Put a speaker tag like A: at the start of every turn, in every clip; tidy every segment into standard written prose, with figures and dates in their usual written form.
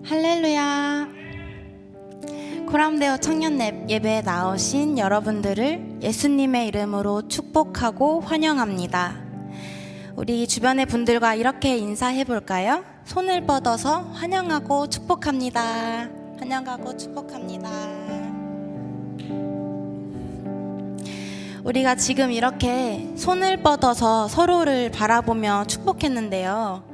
A: 할렐루야. 코람데오 청년 예배에 나오신 여러분들을 예수님의 이름으로 축복하고 환영합니다. 우리 주변의 분들과 이렇게 인사해 볼까요? 손을 뻗어서 환영하고 축복합니다. 환영하고 축복합니다. 우리가 지금 이렇게 손을 뻗어서 서로를 바라보며 축복했는데요.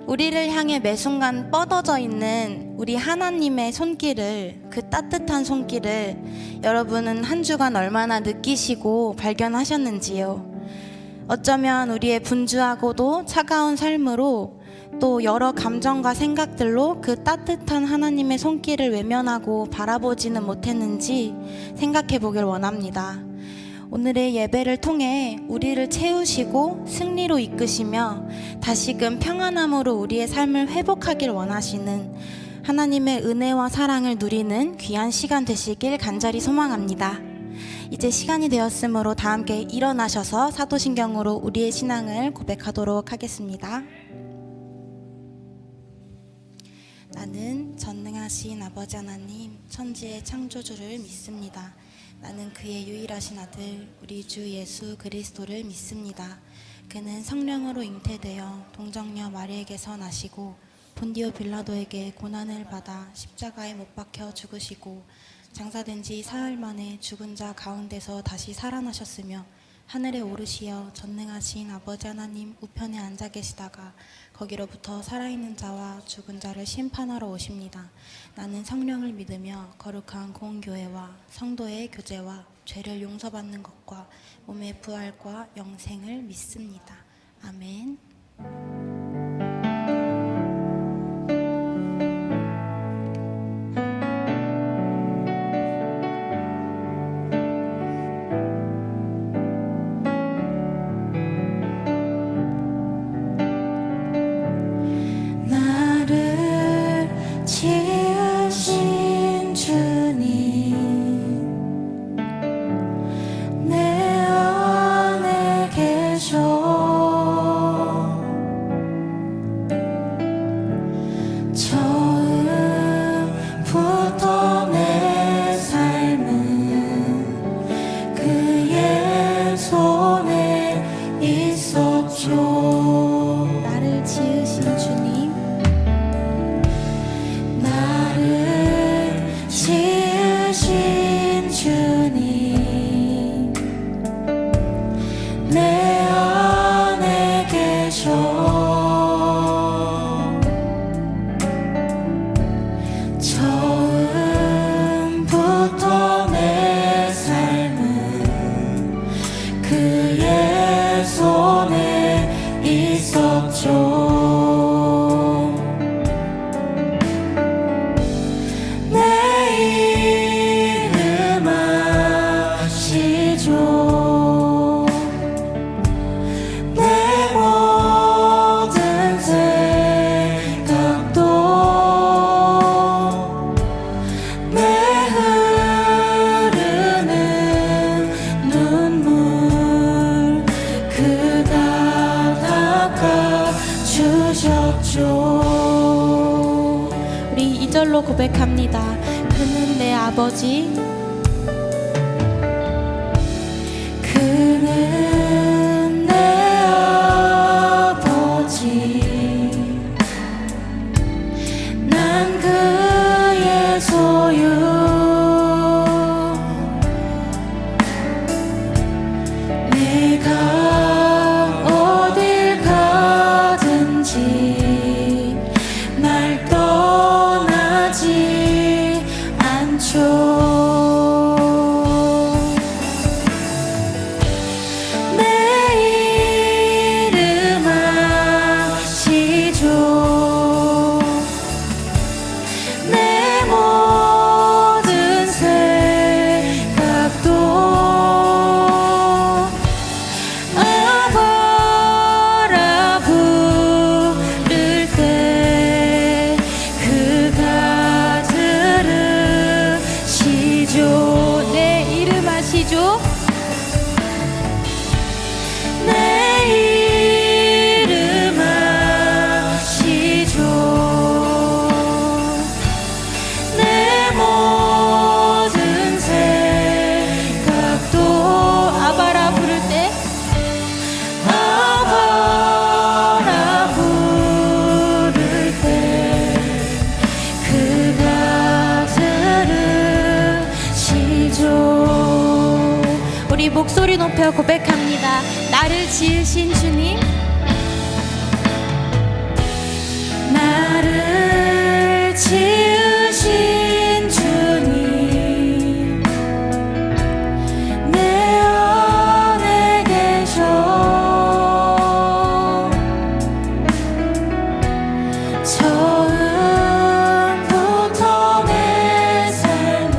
A: 우리를 향해 매 순간 뻗어져 있는 우리 하나님의 손길을, 그 따뜻한 손길을 여러분은 한 주간 얼마나 느끼시고 발견하셨는지요. 어쩌면 우리의 분주하고도 차가운 삶으로 또 여러 감정과 생각들로 그 따뜻한 하나님의 손길을 외면하고 바라보지는 못했는지 생각해 보길 원합니다. 오늘의 예배를 통해 우리를 채우시고 승리로 이끄시며 다시금 평안함으로 우리의 삶을 회복하길 원하시는 하나님의 은혜와 사랑을 누리는 귀한 시간 되시길 간절히 소망합니다. 이제 시간이 되었으므로 다 함께 일어나셔서 사도신경으로 우리의 신앙을 고백하도록 하겠습니다. 나는 전능하신 아버지 하나님, 천지의 창조주를 믿습니다. 나는 그의 유일하신 아들 우리 주 예수 그리스도를 믿습니다. 그는 성령으로 잉태되어 동정녀 마리에게서 나시고 본디오 빌라도에게 고난을 받아 십자가에 못 박혀 죽으시고 장사된 지 사흘 만에 죽은 자 가운데서 다시 살아나셨으며 하늘에 오르시어 전능하신 아버지 하나님 우편에 앉아 계시다가 거기로부터 살아있는 자와 죽은 자를 심판하러 오십니다. 나는 성령을 믿으며 거룩한 공교회와 성도의 교제와 죄를 용서받는 것과 몸의 부활과 영생을 믿습니다. 아멘.
B: 지으신 주님 내 안에 계셔 처음부터 내 삶은 그의 손에 있었죠.
A: 나를 지으신 주님
B: 지으신 주님 내 안에 계셔 처음부터 내 삶은 그의 손에 있었죠.
A: 우리 2절로 고백합니다. 그는 내 아버지
B: 그는 내 아버지 난 그의 소유 내가 어딜 가든지 날 떠나지 않죠.
A: 계속해서 고백합니다. 나를 지으신 주님,
B: 나를 지으신 주님, 내 안에 계셔. 처음부터 내 삶은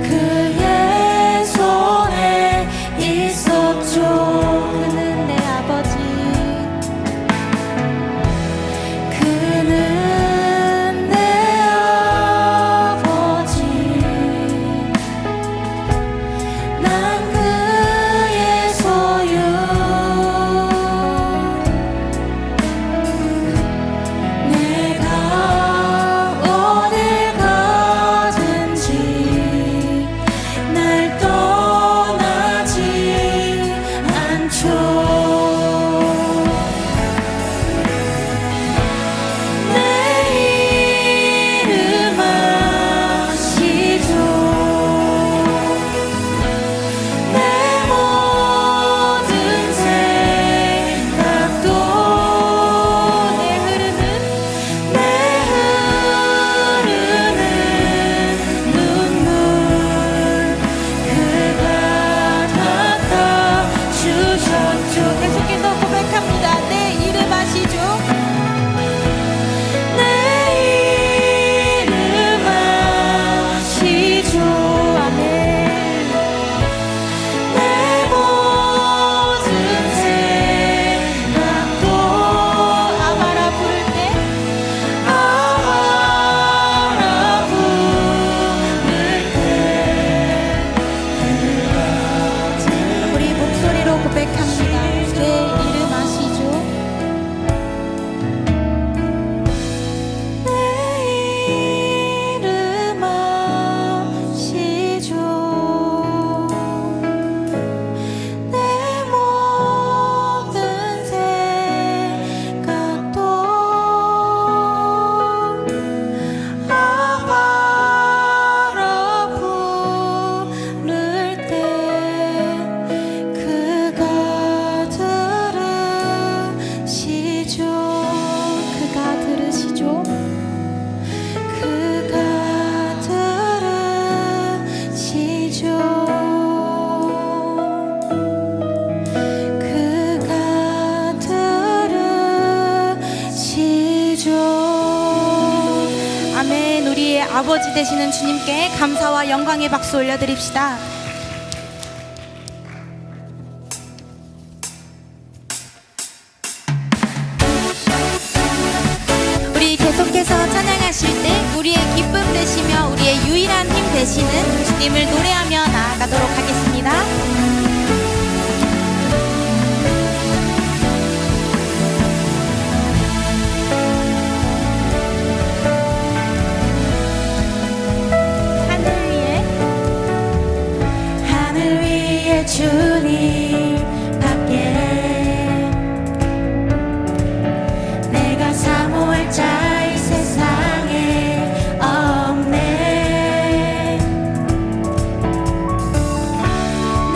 B: 그의 손에 있었죠.
A: 그는 내 아버지,
B: 그는 내 아버지, 난 그의 소유. 내가 어딜 가든지 날 떠나지 않죠. 내 이름 아시죠. 내 모든 생각도 내 흐르는 눈물 그가 닦아주셨죠.
A: 계속해서 고백합니다. 내 이름 아시죠?
B: 내 이름 아시죠. 아멘. 내 모든 생각도
A: 아바라 부를 때
B: 아바라 부를 때
A: 우리 목소리로 고백합니다. 내 이름 아시죠?
B: 내 이름 아시죠. 내 모든 생각도 아바라 부를 때 그가 들으시죠.
A: 그가 들으시죠?
B: 그가 들으시죠. 그가 들으시죠.
A: 아멘. 우리의 아버지 되시는 주님께 감사와 영광의 박수 올려드립시다. 우리 계속해서 찬양하실 때 우리의 기쁨 되시며 우리의 유일한 힘 되시는 주님을 노래하며 나아가도록 하겠습니다. 하늘 위에
B: 하늘 위에 주님 밖에 내가 사모할 자 이 세상에 없네.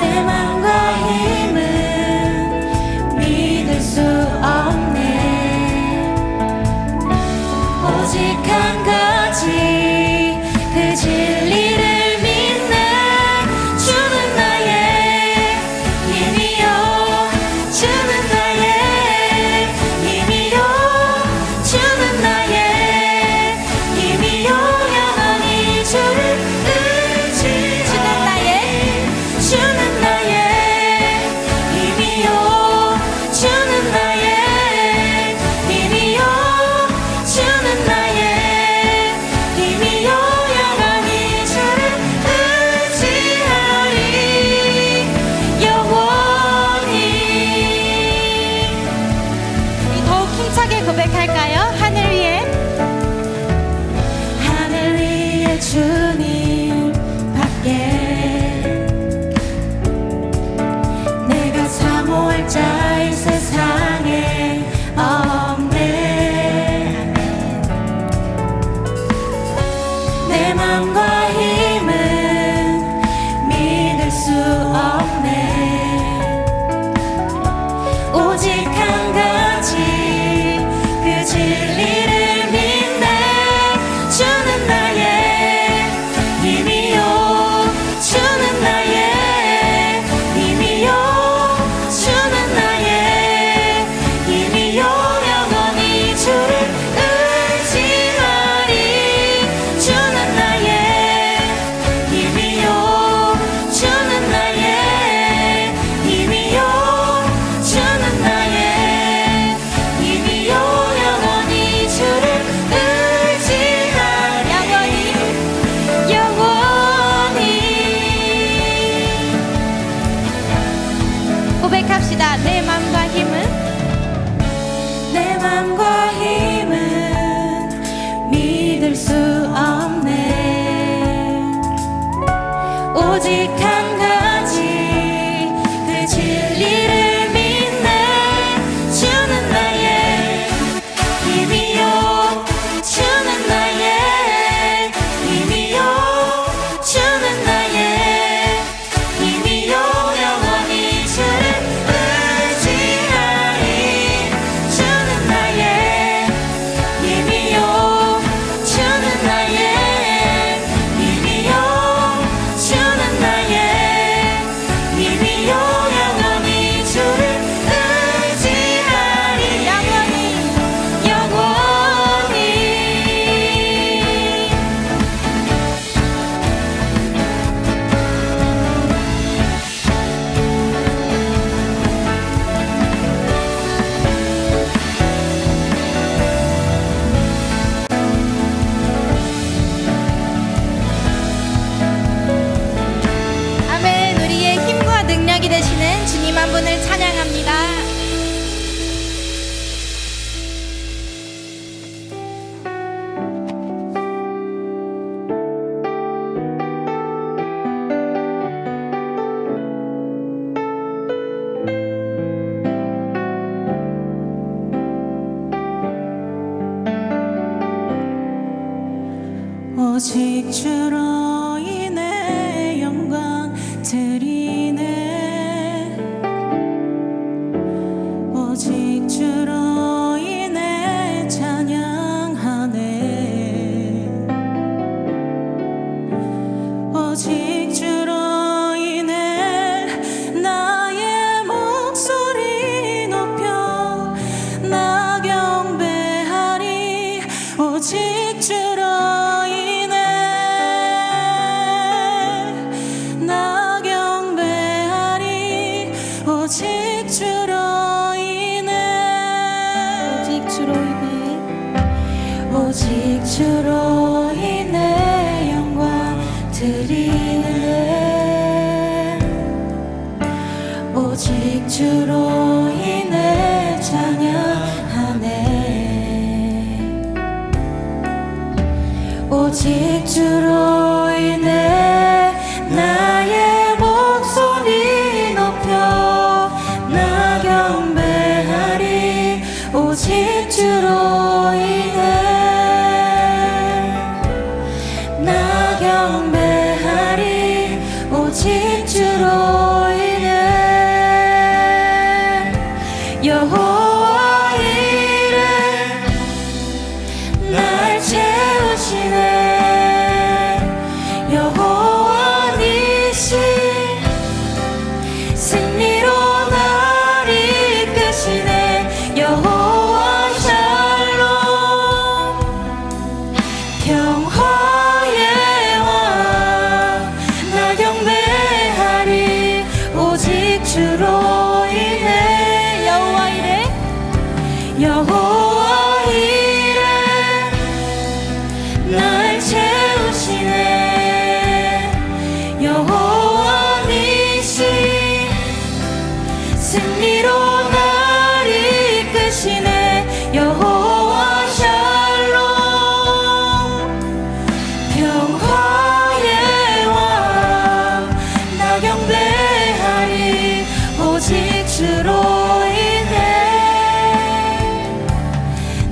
B: 내 맘과 힘은 믿을 수 없네. 오직 한 가지 그 진리를 믿네. 주는 나의 힘이요, 주는 나의 힘이요, 주는 나의 힘이요. 영원히 주를 의지하리. 주는 나의 힘이요, 주는 나의 힘이요, 주는 나의 힘이요. 영원히 주를 의지하리. 영원히.
A: 더욱 힘차게 고백할까요? 하늘 위에
B: 하늘 위에 주님 밖에 내가 사모할 자 이 세상에 없네. 내 맘과 힘은 믿을 수 없네. 진리를 믿네. 주는 나의 힘이요, 주는 나의 힘이요, 주는 나의 힘이요. 영원히 주를 의지하리. 주는 나의 힘이요, 주는 나의 힘이요, 주는 나의 힘이요. 영원히 주를 의지하리. 영원히 영원히.
A: 아멘. 우리의 힘과 능력이 되시는 주님 한 분을 찬양합니다.
B: 오직 주로 인해 영광 드리네. 오직 주로 인해 찬양하네. 오직 주로 인해 나의 목소리 높여 나 경배하리. 오직 주로 나 경배하리. 오직 주로 인해.
A: 오직 주로 인해
B: 오직 주로 인해 영광 드리네. 오직 주로 인해 찬양하네. 오직 주로 인해 나의 목소리 높여 나 경배하리. 오직 주로 인해 나 경배하리. 오직 주로 인해 여호와 이래 날 채우시네. 여호와 니시 승리로 날 이끄시네. 여호와 샬롬 평화의 왕 나 경배하리. 오직 주로 인해 여호와 이래 여호와 이래 날 채우시네. 여호와 니시 승리로 날 이끄시네. 여호와 샬롬 평화의 왕 나 경배하리. 오직 주로 인해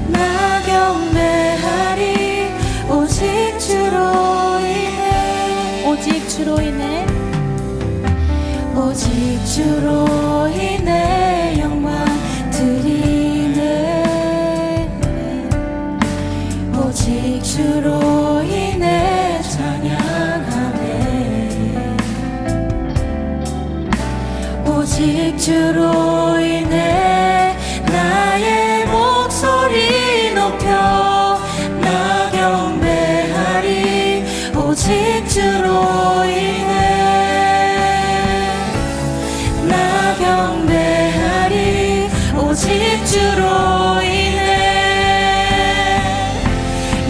B: 나 경배하리. 오직 주로 인해
A: 오직 주로 인해
B: 오직 주로 인해 영광 드리네. 오직 주로 인해 찬양하네. 오직 주로 인해 나의 목소리 높여 나 경배하리. 오직 주로 인해 나 경배하리. 오직 주로 인해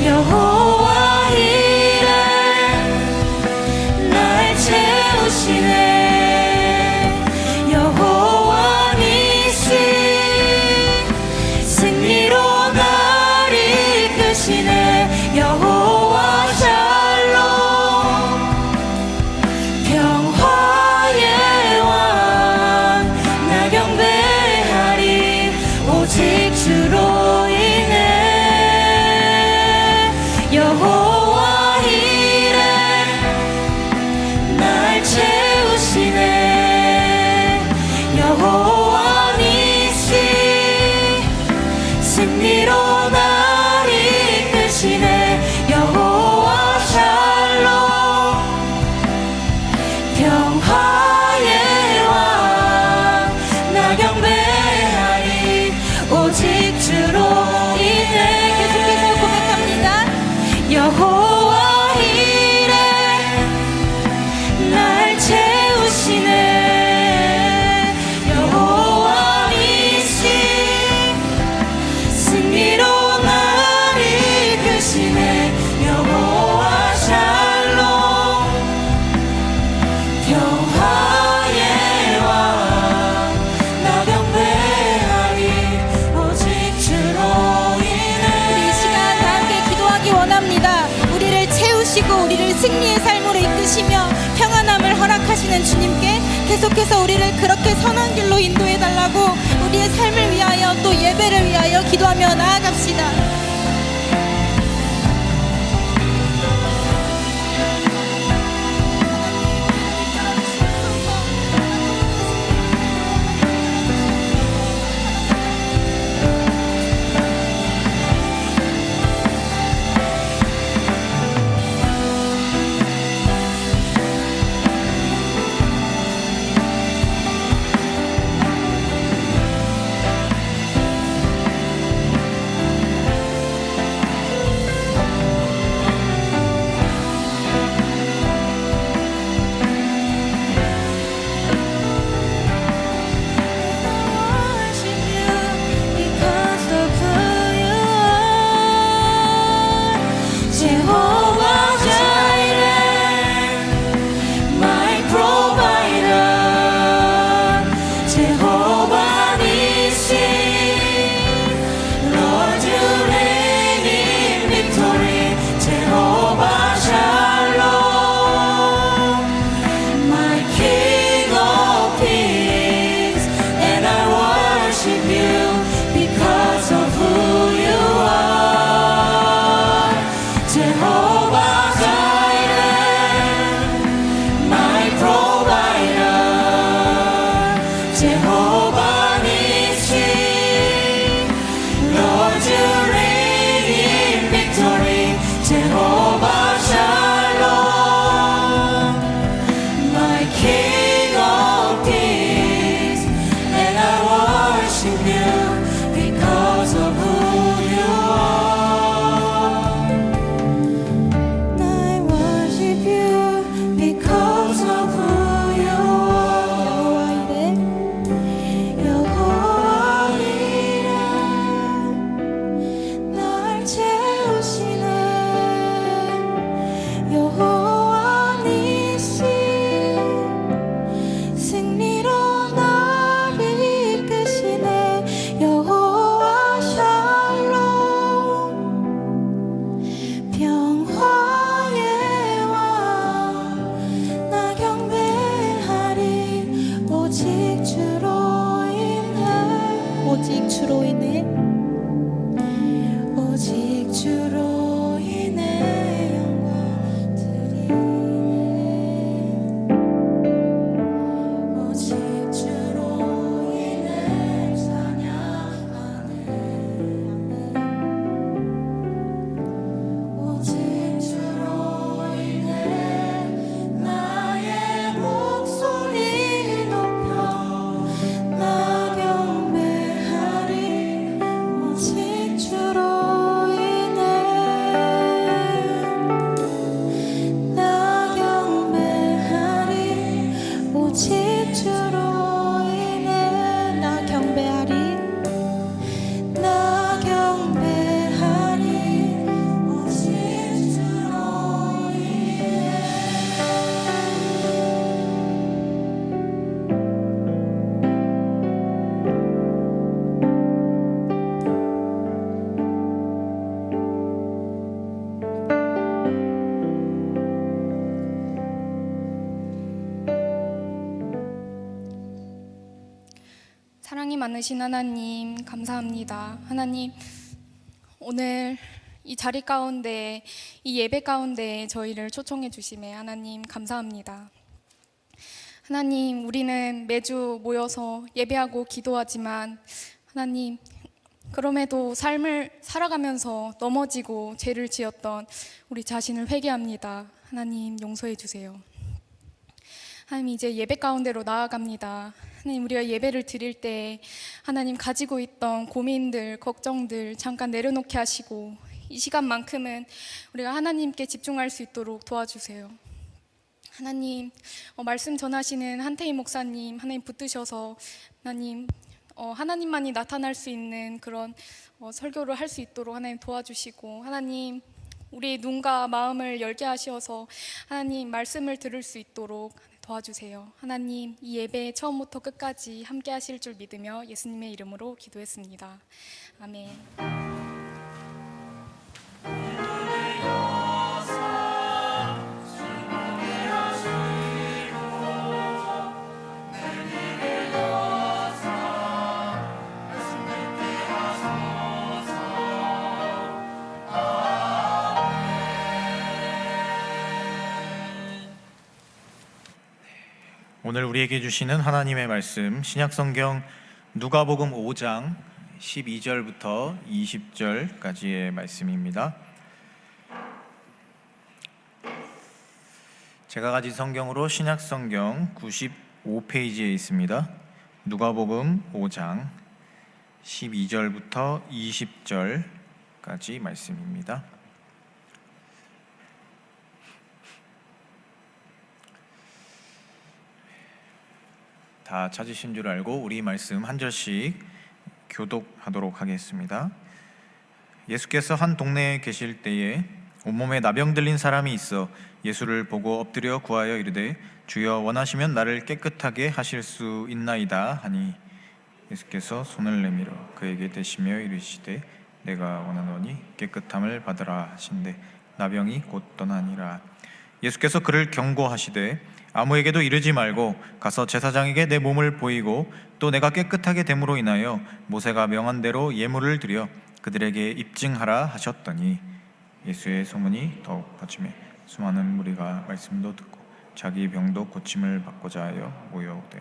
B: 여호와 이래 날 채우시네. 여호와 니시 승리로 날 이끄시네. 여호와 샬롬 평화의 왕
A: 승리의 삶으로 이끄시며 평안함을 허락하시는 주님께 계속해서 우리를 그렇게 선한 길로 인도해 달라고 우리의 삶을 위하여 또 예배를 위하여 기도하며 나아갑시다.
C: 사랑이 많으신 하나님 감사합니다. 하나님, 오늘 이 자리 가운데, 이 예배 가운데 저희를 초청해 주심에 하나님 감사합니다. 하나님, 우리는 매주 모여서 예배하고 기도하지만 하나님, 그럼에도 삶을 살아가면서 넘어지고 죄를 지었던 우리 자신을 회개합니다. 하나님 용서해 주세요. 하나님, 이제 예배 가운데로 나아갑니다. 하나님, 우리가 예배를 드릴 때 하나님 가지고 있던 고민들, 걱정들 잠깐 내려놓게 하시고 이 시간만큼은 우리가 하나님께 집중할 수 있도록 도와주세요. 하나님, 말씀 전하시는 한태희 목사님 하나님 붙드셔서 하나님, 하나님만이 나타날 수 있는 그런 설교를 할 수 있도록 하나님 도와주시고, 하나님 우리의 눈과 마음을 열게 하셔서 하나님 말씀을 들을 수 있도록 도와주세요. 하나님, 이 예배 처음부터 끝까지 함께 하실 줄 믿으며 예수님의 이름으로 기도했습니다. 아멘.
B: 주
D: 오늘 우리에게 주시는 하나님의 말씀 신약성경 누가복음 5장 12절부터 20절까지의 말씀입니다. 제가 가진 성경으로 신약성경 95페이지에 있습니다. 누가복음 5장 12절부터 20절까지 말씀입니다. 다 찾으신 줄 알고 우리 말씀 한 절씩 교독하도록 하겠습니다. 예수께서 한 동네에 계실 때에 온몸에 나병 들린 사람이 있어 예수를 보고 엎드려 구하여 이르되 주여 원하시면 나를 깨끗하게 하실 수 있나이다 하니 예수께서 손을 내밀어 그에게 대시며 이르시되 내가 원하노니 깨끗함을 받으라 하신대 나병이 곧 떠나니라. 예수께서 그를 경고하시되 아무에게도 이르지 말고 가서 제사장에게 내 몸을 보이고 또 내가 깨끗하게 됨으로 인하여 모세가 명한 대로 예물을 드려 그들에게 입증하라 하셨더니 예수의 소문이 더욱 퍼지매 수많은 무리가 말씀도 듣고 자기 병도 고침을 받고자 하여 모여오되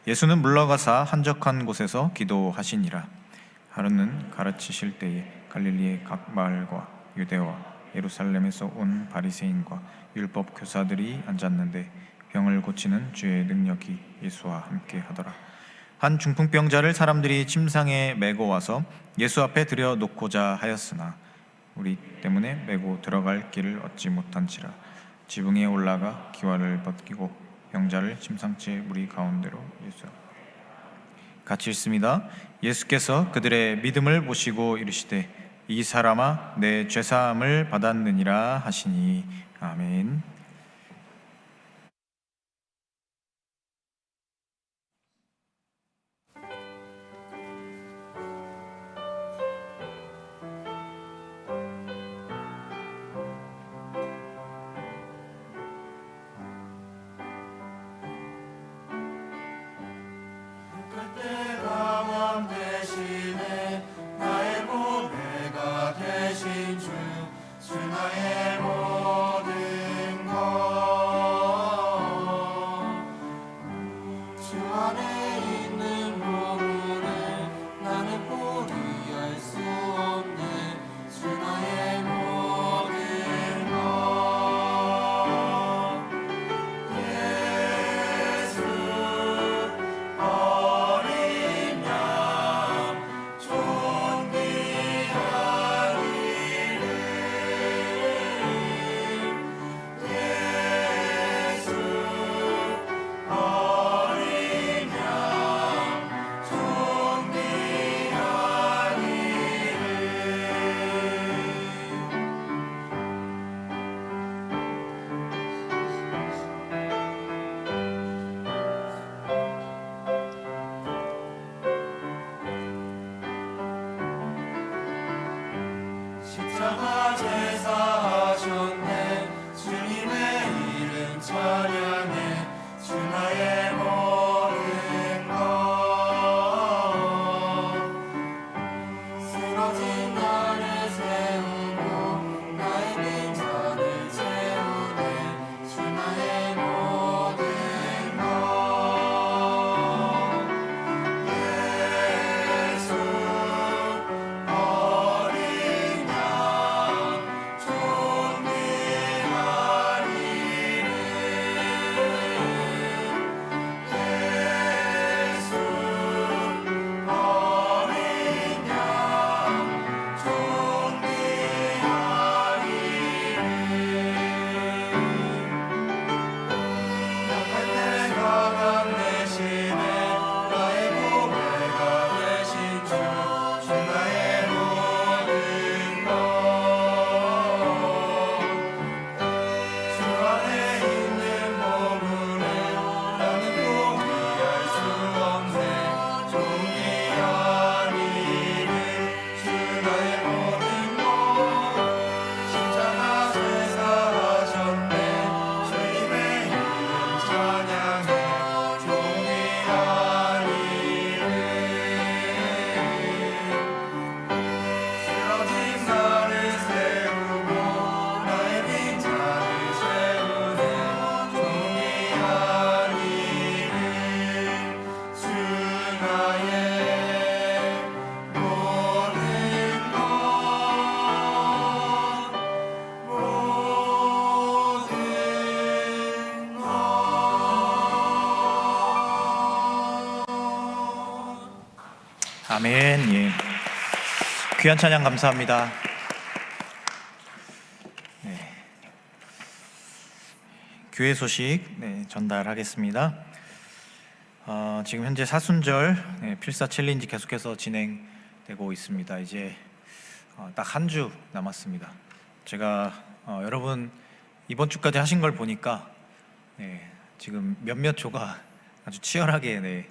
D: 예수는 물러가사 한적한 곳에서 기도하시니라. 하루는 가르치실 때에 갈릴리의 각 마을과 유대와 예루살렘에서 온 바리새인과 율법 교사들이 앉았는데 병을 고치는 주의 능력이 예수와 함께 하더라. 한 중풍병자를 사람들이 침상에 메고 와서 예수 앞에 들여 놓고자 하였으나 우리 때문에 메고 들어갈 길을 얻지 못한지라 지붕에 올라가 기와를 벗기고 병자를 침상째 무리 가운데로 예수 같이 읽습니다. 예수께서 그들의 믿음을 보시고 이르시되 이 사람아 내 죄사함을 받았느니라 하시니 아멘.
B: 십자가 제사하셨네 주님의 이름 찬양해 주 나의 모든 것 쓰러진 나를 세우고 나의 빈잔을 채우네 주 나의 모든 것 예수 어린 양
D: 아멘. 예. 귀한 찬양 감사합니다. 네. 교회 소식 전달하겠습니다. 지금 현재 사순절 필사 챌린지 계속해서 진행되고 있습니다. 이제 딱 한 주 남았습니다. 제가 여러분 이번 주까지 하신 걸 보니까 지금 몇몇 조가 아주 치열하게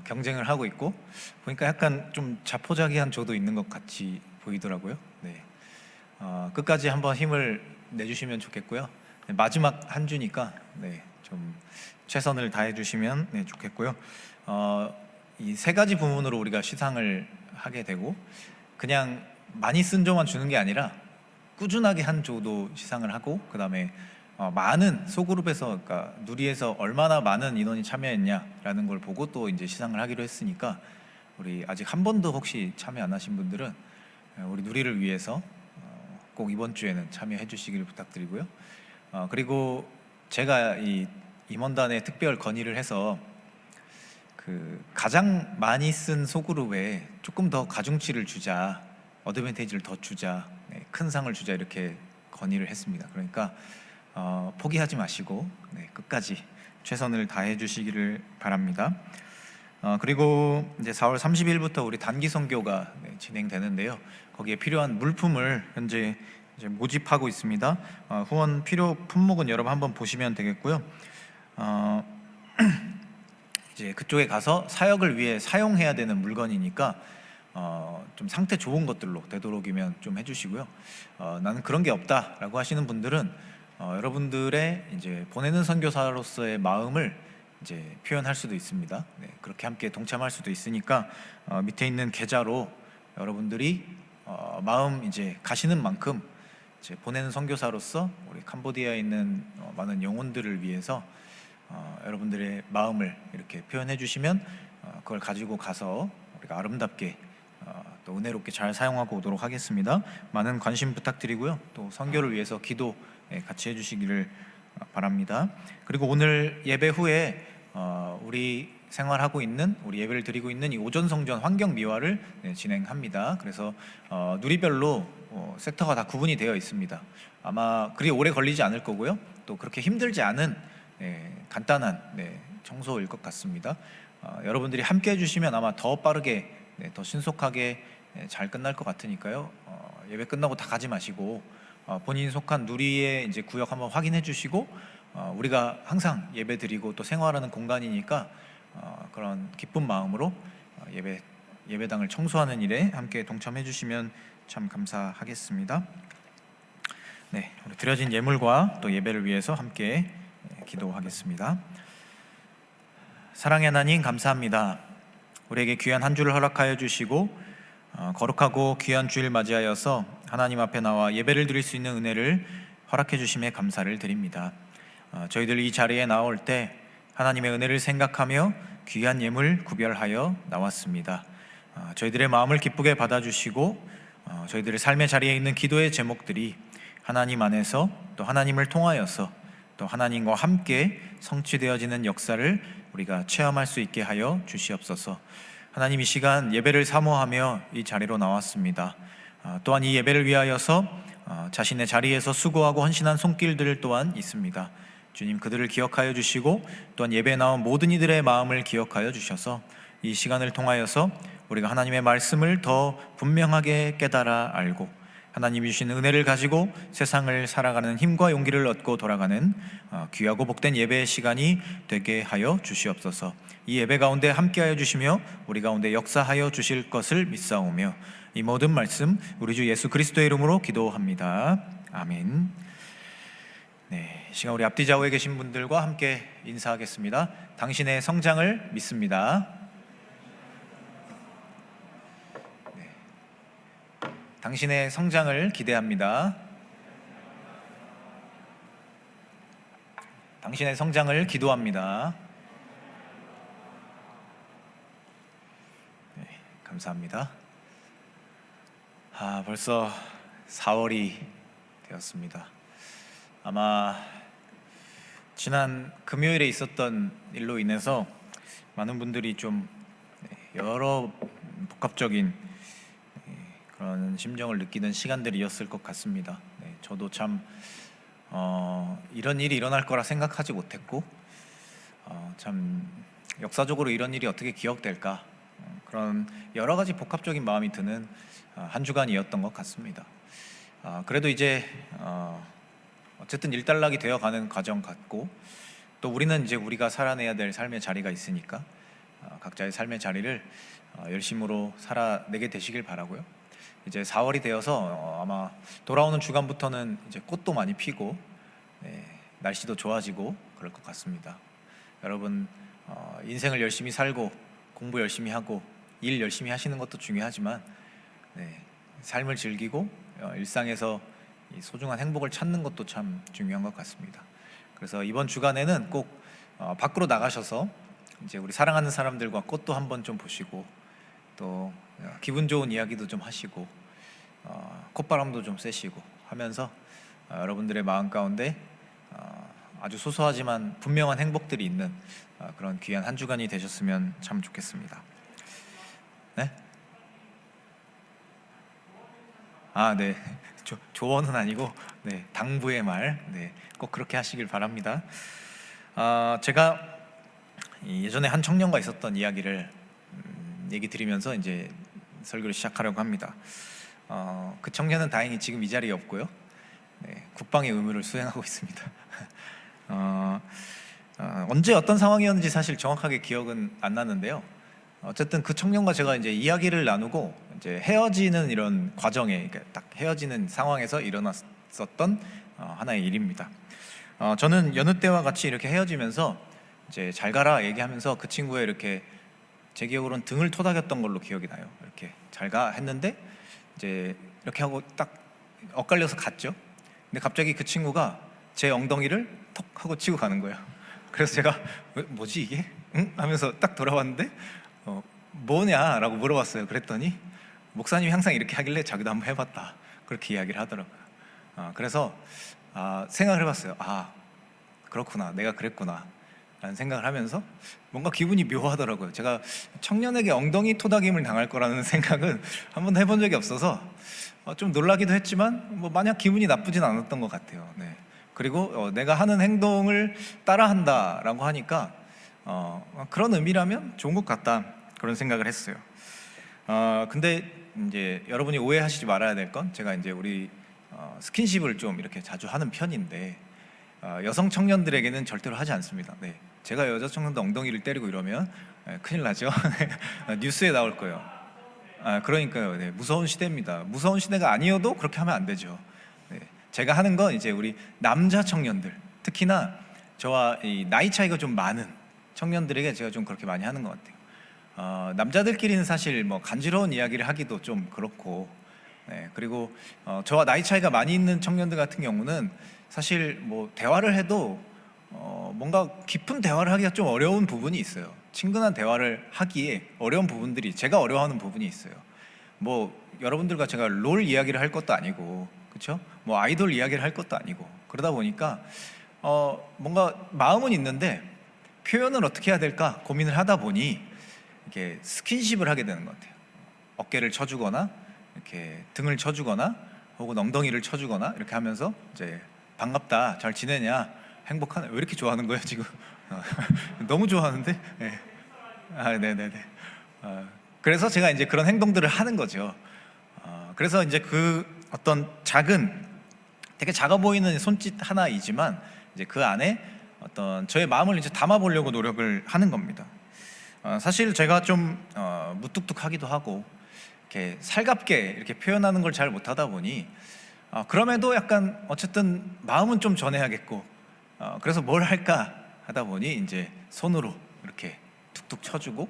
D: 경쟁을 하고 있고, 보니까 약간 좀 자포자기한 조도 있는 것 같이 보이더라고요. 끝까지 한번 힘을 내주시면 좋겠고요. 마지막 한 주니까 좀 최선을 다해 주시면 좋겠고요. 이 세 가지 부분으로 우리가 시상을 하게 되고, 그냥 많이 쓴 조만 주는 게 아니라 꾸준하게 한 조도 시상을 하고, 그 다음에 많은 소그룹에서, 그러니까 누리에서 얼마나 많은 인원이 참여했냐라는 걸 보고 또 이제 시상을 하기로 했으니까, 우리 아직 한 번도 혹시 참여 안 하신 분들은 우리 누리를 위해서 꼭 이번 주에는 참여해 주시기를 부탁드리고요. 그리고 제가 이 임원단에 특별 건의를 해서 그 가장 많이 쓴 소그룹에 조금 더 가중치를 주자, 어드밴티지를 더 주자, 큰 상을 주자, 이렇게 건의를 했습니다. 그러니까 포기하지 마시고 끝까지 최선을 다해 주시기를 바랍니다. 그리고 이제 4월 30일부터 우리 단기 선교가 진행되는데요. 거기에 필요한 물품을 현재 이제 모집하고 있습니다. 후원 필요 품목은 여러분 한번 보시면 되겠고요. 이제 그쪽에 가서 사역을 위해 사용해야 되는 물건이니까 좀 상태 좋은 것들로 되도록이면 좀 해주시고요. 나는 그런 게 없다라고 하시는 분들은 여러분들의 이제 보내는 선교사로서의 마음을 이제 표현할 수도 있습니다. 그렇게 함께 동참할 수도 있으니까 밑에 있는 계좌로 여러분들이 마음 이제 가시는 만큼 이제 보내는 선교사로서 우리 캄보디아에 있는 많은 영혼들을 위해서 여러분들의 마음을 이렇게 표현해 주시면 그걸 가지고 가서 우리가 아름답게 또 은혜롭게 잘 사용하고 오도록 하겠습니다. 많은 관심 부탁드리고요. 또 선교를 위해서 기도 같이 해주시기를 바랍니다. 그리고 오늘 예배 후에 우리 생활하고 있는, 우리 예배를 드리고 있는 이 오전 성전 환경 미화를 진행합니다. 그래서 누리별로 섹터가 다 구분이 되어 있습니다. 아마 그리 오래 걸리지 않을 거고요. 또 그렇게 힘들지 않은 간단한 청소일 것 같습니다. 여러분들이 함께 해주시면 아마 더 빠르게, 더 신속하게 잘 끝날 것 같으니까요. 예배 끝나고 다 가지 마시고 본인 속한 누리의 이제 구역 한번 확인해 주시고, 우리가 항상 예배 드리고 또 생활하는 공간이니까 그런 기쁜 마음으로 예배당을 청소하는 일에 함께 동참해 주시면 참 감사하겠습니다. 우리 드려진 예물과 또 예배를 위해서 함께 기도하겠습니다. 사랑의 하나님, 감사합니다. 우리에게 귀한 한 주를 허락하여 주시고 거룩하고 귀한 주일 맞이하여서 하나님 앞에 나와 예배를 드릴 수 있는 은혜를 허락해 주심에 감사를 드립니다. 저희들 이 자리에 나올 때 하나님의 은혜를 생각하며 귀한 예물 구별하여 나왔습니다. 저희들의 마음을 기쁘게 받아주시고 저희들의 삶의 자리에 있는 기도의 제목들이 하나님 안에서 또 하나님을 통하여서 또 하나님과 함께 성취되어지는 역사를 우리가 체험할 수 있게 하여 주시옵소서. 하나님, 이 시간 예배를 사모하며 이 자리로 나왔습니다. 또한 이 예배를 위하여서 자신의 자리에서 수고하고 헌신한 손길들 또한 있습니다. 주님, 그들을 기억하여 주시고 또한 예배에 나온 모든 이들의 마음을 기억하여 주셔서 이 시간을 통하여서 우리가 하나님의 말씀을 더 분명하게 깨달아 알고 하나님이 주신 은혜를 가지고 세상을 살아가는 힘과 용기를 얻고 돌아가는 귀하고 복된 예배의 시간이 되게 하여 주시옵소서. 이 예배 가운데 함께하여 주시며 우리 가운데 역사하여 주실 것을 믿사오며 이 모든 말씀 우리 주 예수 그리스도의 이름으로 기도합니다. 아멘. 이 시간 우리 앞뒤 좌우에 계신 분들과 함께 인사하겠습니다. 당신의 성장을 믿습니다. 당신의 성장을 기대합니다. 당신의 성장을 기도합니다. 감사합니다. 벌써 4월이 되었습니다. 아마 지난 금요일에 있었던 일로 인해서 많은 분들이 좀 여러 복합적인 그런 심정을 느끼는 시간들이었을 것 같습니다. 네, 저도 참 이런 일이 일어날 거라 생각하지 못했고 참 역사적으로 이런 일이 어떻게 기억될까 그런 여러 가지 복합적인 마음이 드는 한 주간이었던 것 같습니다. 그래도 이제 어쨌든 일단락이 되어가는 과정 같고 또 우리는 이제 우리가 살아내야 될 삶의 자리가 있으니까 각자의 삶의 자리를 열심으로 살아내게 되시길 바라고요. 이제 4월이 되어서 아마 돌아오는 주간부터는 이제 꽃도 많이 피고 날씨도 좋아지고 그럴 것 같습니다. 여러분 인생을 열심히 살고 공부 열심히 하고 일 열심히 하시는 것도 중요하지만 삶을 즐기고 일상에서 이 소중한 행복을 찾는 것도 참 중요한 것 같습니다. 그래서 이번 주간에는 꼭 밖으로 나가셔서 이제 우리 사랑하는 사람들과 꽃도 한번 좀 보시고 또 기분 좋은 이야기도 좀 하시고 콧바람도 좀 쐬시고 하면서 여러분들의 마음 가운데 아주 소소하지만 분명한 행복들이 있는 그런 귀한 한 주간이 되셨으면 참 좋겠습니다. 네? 네. 조언은 아니고 당부의 말, 꼭 그렇게 하시길 바랍니다. 제가 예전에 한 청년과 있었던 이야기를 얘기 드리면서 이제 설교를 시작하려고 합니다. 그 청년은 다행히 지금 이 자리에 없고요. 국방의 의무를 수행하고 있습니다. 언제 어떤 상황이었는지 사실 정확하게 기억은 안 나는데요. 어쨌든 그 청년과 제가 이제 이야기를 나누고 이제 헤어지는 이런 과정에, 그러니까 딱 헤어지는 상황에서 일어났었던 하나의 일입니다. 저는 여느 때와 같이 이렇게 헤어지면서 이제 잘 가라 얘기하면서 그 친구의 이렇게 제 기억으로는 등을 토닥였던 걸로 기억이 나요. 이렇게 잘 가 했는데 이제 이렇게 하고 딱 엇갈려서 갔죠. 근데 갑자기 그 친구가 제 엉덩이를 톡 하고 치고 가는 거예요. 그래서 제가 뭐지 이게? 응? 하면서 딱 돌아왔는데 뭐냐라고 물어봤어요. 그랬더니 목사님이 항상 이렇게 하길래 자기도 한번 해봤다 그렇게 이야기를 하더라고요. 그래서 생각을 해봤어요. 그렇구나, 내가 그랬구나 라는 생각을 하면서 뭔가 기분이 묘하더라고요. 제가 청년에게 엉덩이 토닥임을 당할 거라는 생각은 한 번도 해본 적이 없어서 좀 놀라기도 했지만 뭐 마냥 기분이 나쁘진 않았던 것 같아요. 그리고 내가 하는 행동을 따라한다라고 하니까 그런 의미라면 좋은 것 같다 그런 생각을 했어요. 근데 이제 여러분이 오해하시지 말아야 될 건 제가 이제 우리 스킨십을 좀 이렇게 자주 하는 편인데 여성 청년들에게는 절대로 하지 않습니다. 제가 여자 청년도 엉덩이를 때리고 이러면 큰일 나죠. 뉴스에 나올 거예요. 그러니까요. 무서운 시대입니다. 무서운 시대가 아니어도 그렇게 하면 안 되죠. 제가 하는 건 이제 우리 남자 청년들, 특히나 저와 이 나이 차이가 좀 많은 청년들에게 제가 좀 그렇게 많이 하는 것 같아요. 남자들끼리는 사실 뭐 간지러운 이야기를 하기도 좀 그렇고, 그리고 저와 나이 차이가 많이 있는 청년들 같은 경우는 사실 뭐 대화를 해도 뭔가 깊은 대화를 하기가 좀 어려운 부분이 있어요. 친근한 대화를 하기에 어려운 부분들이, 제가 어려워하는 부분이 있어요. 뭐 여러분들과 제가 롤 이야기를 할 것도 아니고, 그렇죠? 뭐 아이돌 이야기를 할 것도 아니고, 그러다 보니까 뭔가 마음은 있는데 표현을 어떻게 해야 될까 고민을 하다 보니 이렇게 스킨십을 하게 되는 것 같아요. 어깨를 쳐주거나 이렇게 등을 쳐주거나 혹은 엉덩이를 쳐주거나 이렇게 하면서 이제 반갑다, 잘 지내냐, 행복하네. 왜 이렇게 좋아하는 거예요 지금? 너무 좋아하는데? 네네네. 그래서 제가 이제 그런 행동들을 하는 거죠. 그래서 이제 그 어떤 작은, 되게 작아 보이는 손짓 하나이지만 이제 그 안에 어떤 저의 마음을 이제 담아보려고 노력을 하는 겁니다. 사실 제가 좀 무뚝뚝하기도 하고 이렇게 살갑게 이렇게 표현하는 걸 잘 못하다 보니 그럼에도 약간 어쨌든 마음은 좀 전해야겠고, 그래서 뭘 할까 하다 보니 이제 손으로 이렇게 툭툭 쳐주고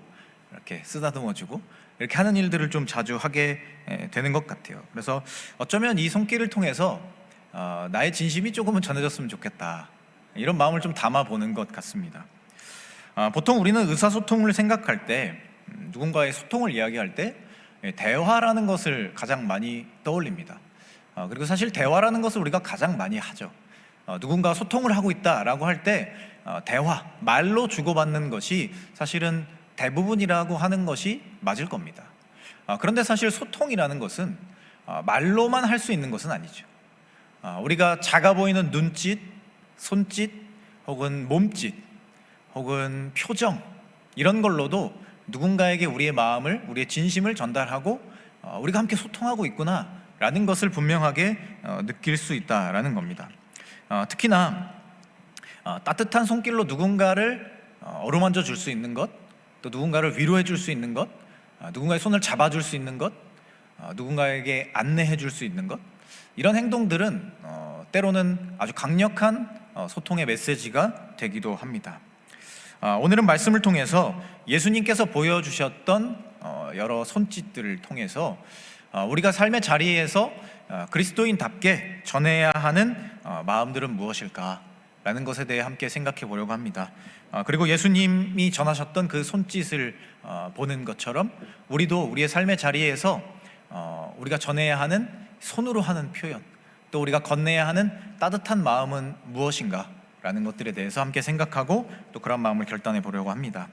D: 이렇게 쓰다듬어주고 이렇게 하는 일들을 좀 자주 하게 되는 것 같아요. 그래서 어쩌면 이 손길을 통해서 나의 진심이 조금은 전해졌으면 좋겠다, 이런 마음을 좀 담아보는 것 같습니다. 보통 우리는 의사소통을 생각할 때, 누군가의 소통을 이야기할 때 대화라는 것을 가장 많이 떠올립니다. 그리고 사실 대화라는 것을 우리가 가장 많이 하죠. 누군가 소통을 하고 있다라고 할 때 대화, 말로 주고받는 것이 사실은 대부분이라고 하는 것이 맞을 겁니다. 그런데 사실 소통이라는 것은 말로만 할 수 있는 것은 아니죠. 우리가 작아 보이는 눈짓, 손짓, 혹은 몸짓, 혹은 표정, 이런 걸로도 누군가에게 우리의 마음을, 우리의 진심을 전달하고 우리가 함께 소통하고 있구나라는 것을 분명하게 느낄 수 있다라는 겁니다. 특히나 따뜻한 손길로 누군가를 어루만져 줄 수 있는 것, 또 누군가를 위로해 줄 수 있는 것, 누군가의 손을 잡아줄 수 있는 것, 누군가에게 안내해 줄 수 있는 것, 이런 행동들은 때로는 아주 강력한 소통의 메시지가 되기도 합니다. 오늘은 말씀을 통해서 예수님께서 보여주셨던 여러 손짓들을 통해서 우리가 삶의 자리에서 그리스도인답게 전해야 하는 마음들은 무엇일까라는 것에 대해 함께 생각해 보려고 합니다. 그리고 예수님이 전하셨던 그 손짓을 보는 것처럼 우리도 우리의 삶의 자리에서 우리가 전해야 하는 손으로 하는 표현, 또 우리가 건네야 하는 따뜻한 마음은 무엇인가 라는 것들에 대해서 함께 생각하고 또 그런 마음을 결단해 보려고 합니다.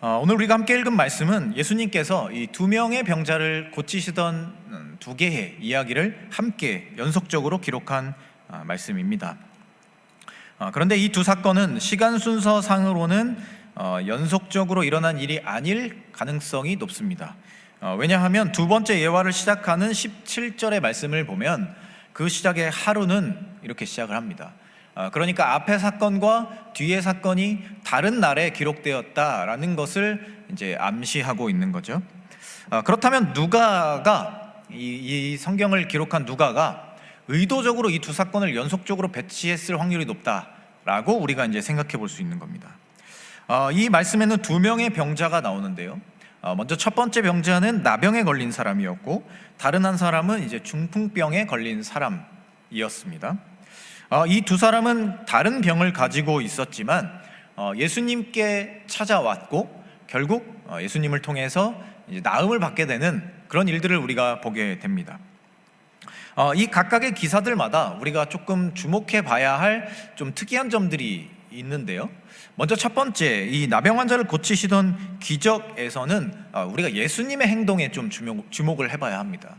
D: 오늘 우리가 함께 읽은 말씀은 예수님께서 이 2명의 병자를 고치시던 2개의 이야기를 함께 연속적으로 기록한 말씀입니다. 그런데 이 두 사건은 시간 순서상으로는 연속적으로 일어난 일이 아닐 가능성이 높습니다. 왜냐하면 두 번째 예화를 시작하는 17절의 말씀을 보면 그 시작의 하루는 이렇게 시작을 합니다. 그러니까 앞의 사건과 뒤의 사건이 다른 날에 기록되었다라는 것을 이제 암시하고 있는 거죠. 그렇다면 누가가 이 성경을 기록한 누가가 의도적으로 이 두 사건을 연속적으로 배치했을 확률이 높다라고 우리가 이제 생각해 볼 수 있는 겁니다. 이 말씀에는 2명의 병자가 나오는데요. 먼저 첫 번째 병자는 나병에 걸린 사람이었고 다른 한 사람은 이제 중풍병에 걸린 사람이었습니다. 이 두 사람은 다른 병을 가지고 있었지만 예수님께 찾아왔고 결국 예수님을 통해서 이제 나음을 받게 되는 그런 일들을 우리가 보게 됩니다. 이 각각의 기사들마다 우리가 조금 주목해 봐야 할 좀 특이한 점들이 있는데요. 먼저 첫 번째, 이 나병 환자를 고치시던 기적에서는 우리가 예수님의 행동에 좀 주목을 해봐야 합니다.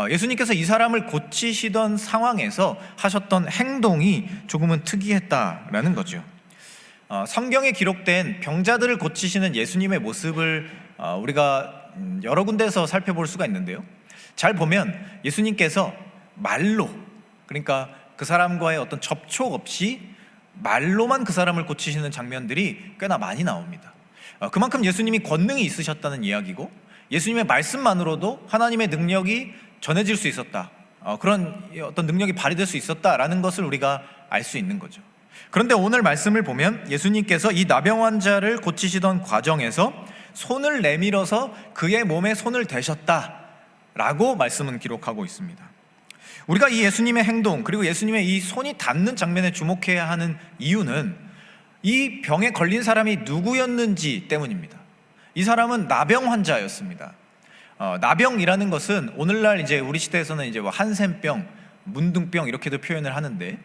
D: 예수님께서 이 사람을 고치시던 상황에서 하셨던 행동이 조금은 특이했다라는 거죠. 성경에 기록된 병자들을 고치시는 예수님의 모습을 우리가 여러 군데에서 살펴볼 수가 있는데요. 잘 보면 예수님께서 말로, 그러니까 그 사람과의 어떤 접촉 없이 말로만 그 사람을 고치시는 장면들이 꽤나 많이 나옵니다. 그만큼 예수님이 권능이 있으셨다는 이야기고 예수님의 말씀만으로도 하나님의 능력이 전해질 수 있었다, 그런 어떤 능력이 발휘될 수 있었다라는 것을 우리가 알 수 있는 거죠. 그런데 오늘 말씀을 보면 예수님께서 이 나병 환자를 고치시던 과정에서 손을 내밀어서 그의 몸에 손을 대셨다라고 말씀은 기록하고 있습니다. 우리가 이 예수님의 행동, 그리고 예수님의 이 손이 닿는 장면에 주목해야 하는 이유는 이 병에 걸린 사람이 누구였는지 때문입니다. 이 사람은 나병 환자였습니다. 나병이라는 것은 오늘날 이제 우리 시대에서는 이제 한센병, 문둥병 이렇게도 표현을 하는데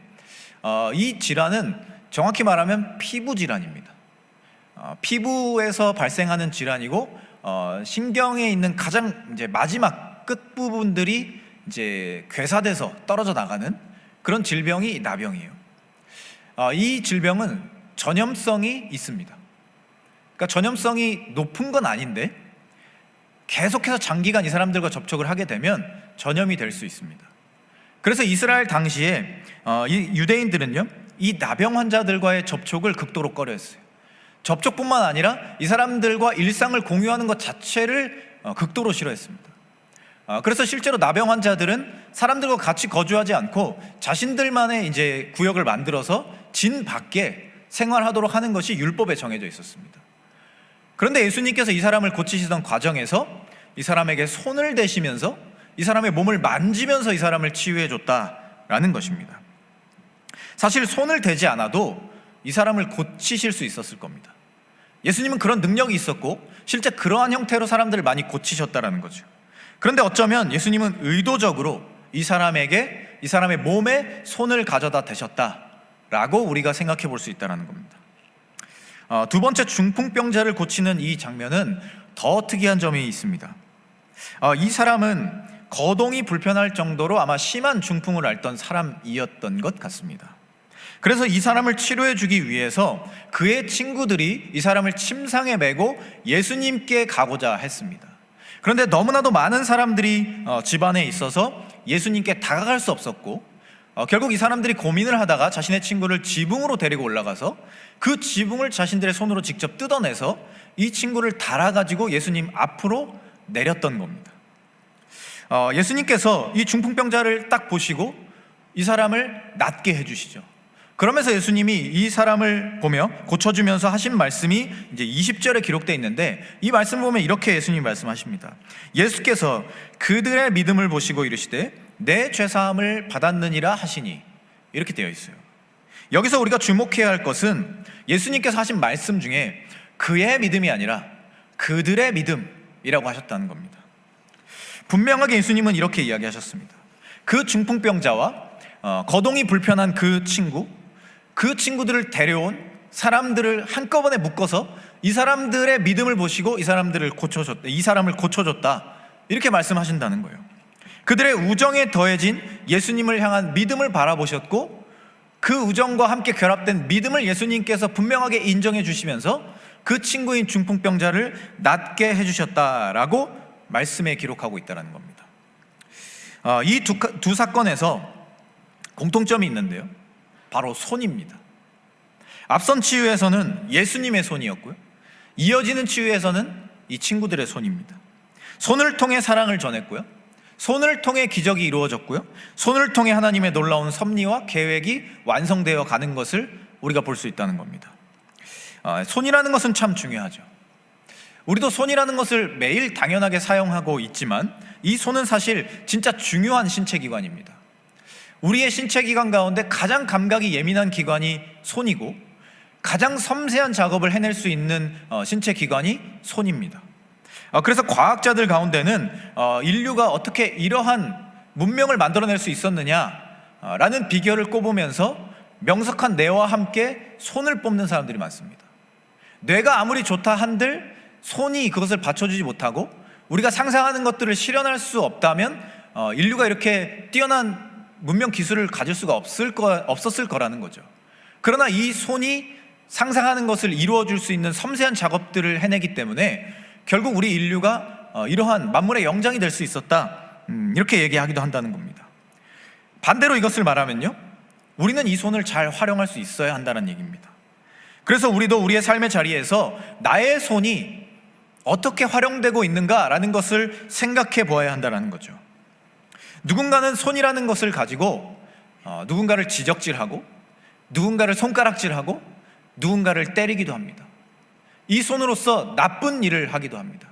D: 이 질환은 정확히 말하면 피부 질환입니다. 피부에서 발생하는 질환이고 신경에 있는 가장 이제 마지막 끝 부분들이 이제 괴사돼서 떨어져 나가는 그런 질병이 나병이에요. 이 질병은 전염성이 있습니다. 그러니까 전염성이 높은 건 아닌데 계속해서 장기간 이 사람들과 접촉을 하게 되면 전염이 될 수 있습니다. 그래서 이스라엘 당시에 이 유대인들은요, 이 나병 환자들과의 접촉을 극도로 꺼려했어요. 접촉뿐만 아니라 이 사람들과 일상을 공유하는 것 자체를 극도로 싫어했습니다. 그래서 실제로 나병 환자들은 사람들과 같이 거주하지 않고 자신들만의 이제 구역을 만들어서 진 밖에 생활하도록 하는 것이 율법에 정해져 있었습니다. 그런데 예수님께서 이 사람을 고치시던 과정에서 이 사람에게 손을 대시면서 이 사람의 몸을 만지면서 이 사람을 치유해 줬다라는 것입니다. 사실 손을 대지 않아도 이 사람을 고치실 수 있었을 겁니다. 예수님은 그런 능력이 있었고 실제 그러한 형태로 사람들을 많이 고치셨다라는 거죠. 그런데 어쩌면 예수님은 의도적으로 이 사람에게, 이 사람의 몸에 손을 가져다 대셨다라고 우리가 생각해 볼 수 있다는 겁니다. 두 번째, 중풍병자를 고치는 이 장면은 더 특이한 점이 있습니다. 이 사람은 거동이 불편할 정도로 아마 심한 중풍을 앓던 사람이었던 것 같습니다. 그래서 이 사람을 치료해 주기 위해서 그의 친구들이 이 사람을 침상에 메고 예수님께 가고자 했습니다. 그런데 너무나도 많은 사람들이 집안에 있어서 예수님께 다가갈 수 없었고, 결국 이 사람들이 고민을 하다가 자신의 친구를 지붕으로 데리고 올라가서 그 지붕을 자신들의 손으로 직접 뜯어내서 이 친구를 달아가지고 예수님 앞으로 내렸던 겁니다. 예수님께서 이 중풍병자를 딱 보시고 이 사람을 낫게 해주시죠. 그러면서 예수님이 이 사람을 보며 고쳐주면서 하신 말씀이 이제 20절에 기록되어 있는데, 이 말씀 보면 이렇게 예수님이 말씀하십니다. 예수께서 그들의 믿음을 보시고 이르시되 내 죄사함을 받았느니라 하시니, 이렇게 되어 있어요. 여기서 우리가 주목해야 할 것은 예수님께서 하신 말씀 중에 그의 믿음이 아니라 그들의 믿음이라고 하셨다는 겁니다. 분명하게 예수님은 이렇게 이야기하셨습니다. 그 중풍병자와 거동이 불편한 그 친구들을 데려온 사람들을 한꺼번에 묶어서 이 사람들의 믿음을 보시고 이 사람을 고쳐줬다, 이렇게 말씀하신다는 거예요. 그들의 우정에 더해진 예수님을 향한 믿음을 바라보셨고, 그 우정과 함께 결합된 믿음을 예수님께서 분명하게 인정해 주시면서 그 친구인 중풍병자를 낫게 해주셨다라고 말씀에 기록하고 있다는 겁니다. 이 두 사건에서 공통점이 있는데요, 바로 손입니다. 앞선 치유에서는 예수님의 손이었고요, 이어지는 치유에서는 이 친구들의 손입니다. 손을 통해 사랑을 전했고요, 손을 통해 기적이 이루어졌고요, 손을 통해 하나님의 놀라운 섭리와 계획이 완성되어 가는 것을 우리가 볼 수 있다는 겁니다. 손이라는 것은 참 중요하죠. 우리도 손이라는 것을 매일 당연하게 사용하고 있지만 이 손은 사실 진짜 중요한 신체 기관입니다. 우리의 신체 기관 가운데 가장 감각이 예민한 기관이 손이고, 가장 섬세한 작업을 해낼 수 있는 신체 기관이 손입니다. 그래서 과학자들 가운데는 인류가 어떻게 이러한 문명을 만들어낼 수 있었느냐라는 비결을 꼽으면서 명석한 뇌와 함께 손을 뽑는 사람들이 많습니다. 뇌가 아무리 좋다 한들 손이 그것을 받쳐주지 못하고 우리가 상상하는 것들을 실현할 수 없다면 인류가 이렇게 뛰어난 문명 기술을 가질 수가 없었을 거라는 거죠. 그러나 이 손이 상상하는 것을 이루어줄 수 있는 섬세한 작업들을 해내기 때문에 결국 우리 인류가 이러한 만물의 영장이 될 수 있었다, 이렇게 얘기하기도 한다는 겁니다. 반대로 이것을 말하면요, 우리는 이 손을 잘 활용할 수 있어야 한다는 얘기입니다. 그래서 우리도 우리의 삶의 자리에서 나의 손이 어떻게 활용되고 있는가라는 것을 생각해 보아야 한다는 거죠. 누군가는 손이라는 것을 가지고 누군가를 지적질하고, 누군가를 손가락질하고, 누군가를 때리기도 합니다. 이 손으로서 나쁜 일을 하기도 합니다.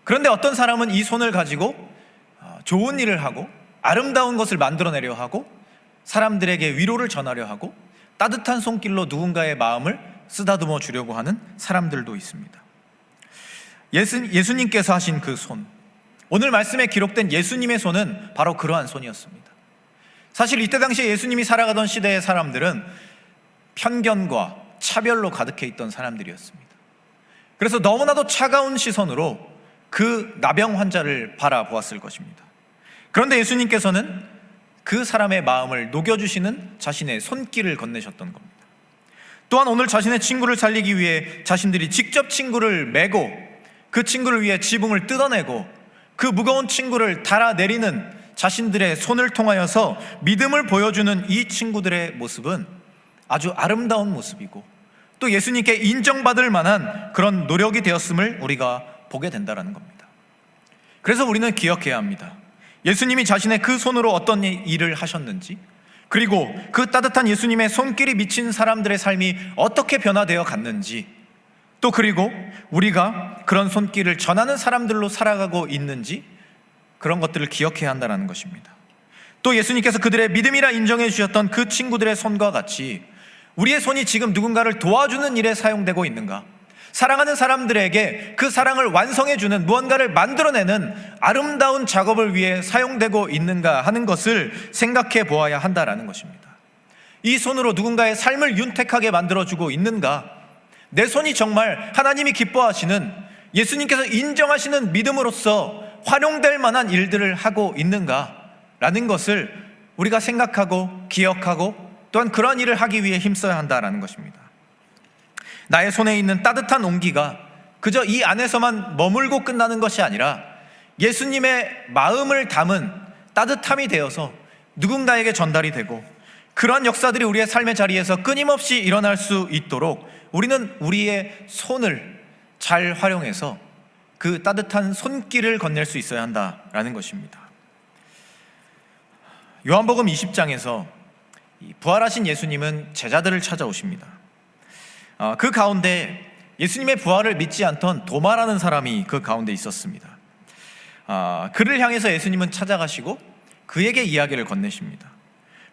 D: 그런데 어떤 사람은 이 손을 가지고 좋은 일을 하고 아름다운 것을 만들어내려 하고 사람들에게 위로를 전하려 하고 따뜻한 손길로 누군가의 마음을 쓰다듬어 주려고 하는 사람들도 있습니다. 예수님께서 하신 그 손, 오늘 말씀에 기록된 예수님의 손은 바로 그러한 손이었습니다. 사실 이때 당시에 예수님이 살아가던 시대의 사람들은 편견과 차별로 가득해 있던 사람들이었습니다. 그래서 너무나도 차가운 시선으로 그 나병 환자를 바라보았을 것입니다. 그런데 예수님께서는 그 사람의 마음을 녹여주시는 자신의 손길을 건네셨던 겁니다. 또한 오늘 자신의 친구를 살리기 위해 자신들이 직접 친구를 메고 그 친구를 위해 지붕을 뜯어내고 그 무거운 친구를 달아내리는 자신들의 손을 통하여서 믿음을 보여주는 이 친구들의 모습은 아주 아름다운 모습이고 또 예수님께 인정받을 만한 그런 노력이 되었음을 우리가 보게 된다는 겁니다. 그래서 우리는 기억해야 합니다. 예수님이 자신의 그 손으로 어떤 일을 하셨는지, 그리고 그 따뜻한 예수님의 손길이 미친 사람들의 삶이 어떻게 변화되어 갔는지, 또 그리고 우리가 그런 손길을 전하는 사람들로 살아가고 있는지, 그런 것들을 기억해야 한다는 것입니다. 또 예수님께서 그들의 믿음이라 인정해 주셨던 그 친구들의 손과 같이 우리의 손이 지금 누군가를 도와주는 일에 사용되고 있는가, 사랑하는 사람들에게 그 사랑을 완성해주는 무언가를 만들어내는 아름다운 작업을 위해 사용되고 있는가 하는 것을 생각해 보아야 한다는 것입니다. 이 손으로 누군가의 삶을 윤택하게 만들어주고 있는가, 내 손이 정말 하나님이 기뻐하시는 예수님께서 인정하시는 믿음으로서 활용될 만한 일들을 하고 있는가라는 것을 우리가 생각하고 기억하고 또한 그러한 일을 하기 위해 힘써야 한다라는 것입니다. 나의 손에 있는 따뜻한 온기가 그저 이 안에서만 머물고 끝나는 것이 아니라 예수님의 마음을 담은 따뜻함이 되어서 누군가에게 전달이 되고, 그러한 역사들이 우리의 삶의 자리에서 끊임없이 일어날 수 있도록 우리는 우리의 손을 잘 활용해서 그 따뜻한 손길을 건넬 수 있어야 한다라는 것입니다. 요한복음 20장에서 부활하신 예수님은 제자들을 찾아오십니다. 그 가운데 예수님의 부활을 믿지 않던 도마라는 사람이 그 가운데 있었습니다. 그를 향해서 예수님은 찾아가시고 그에게 이야기를 건네십니다.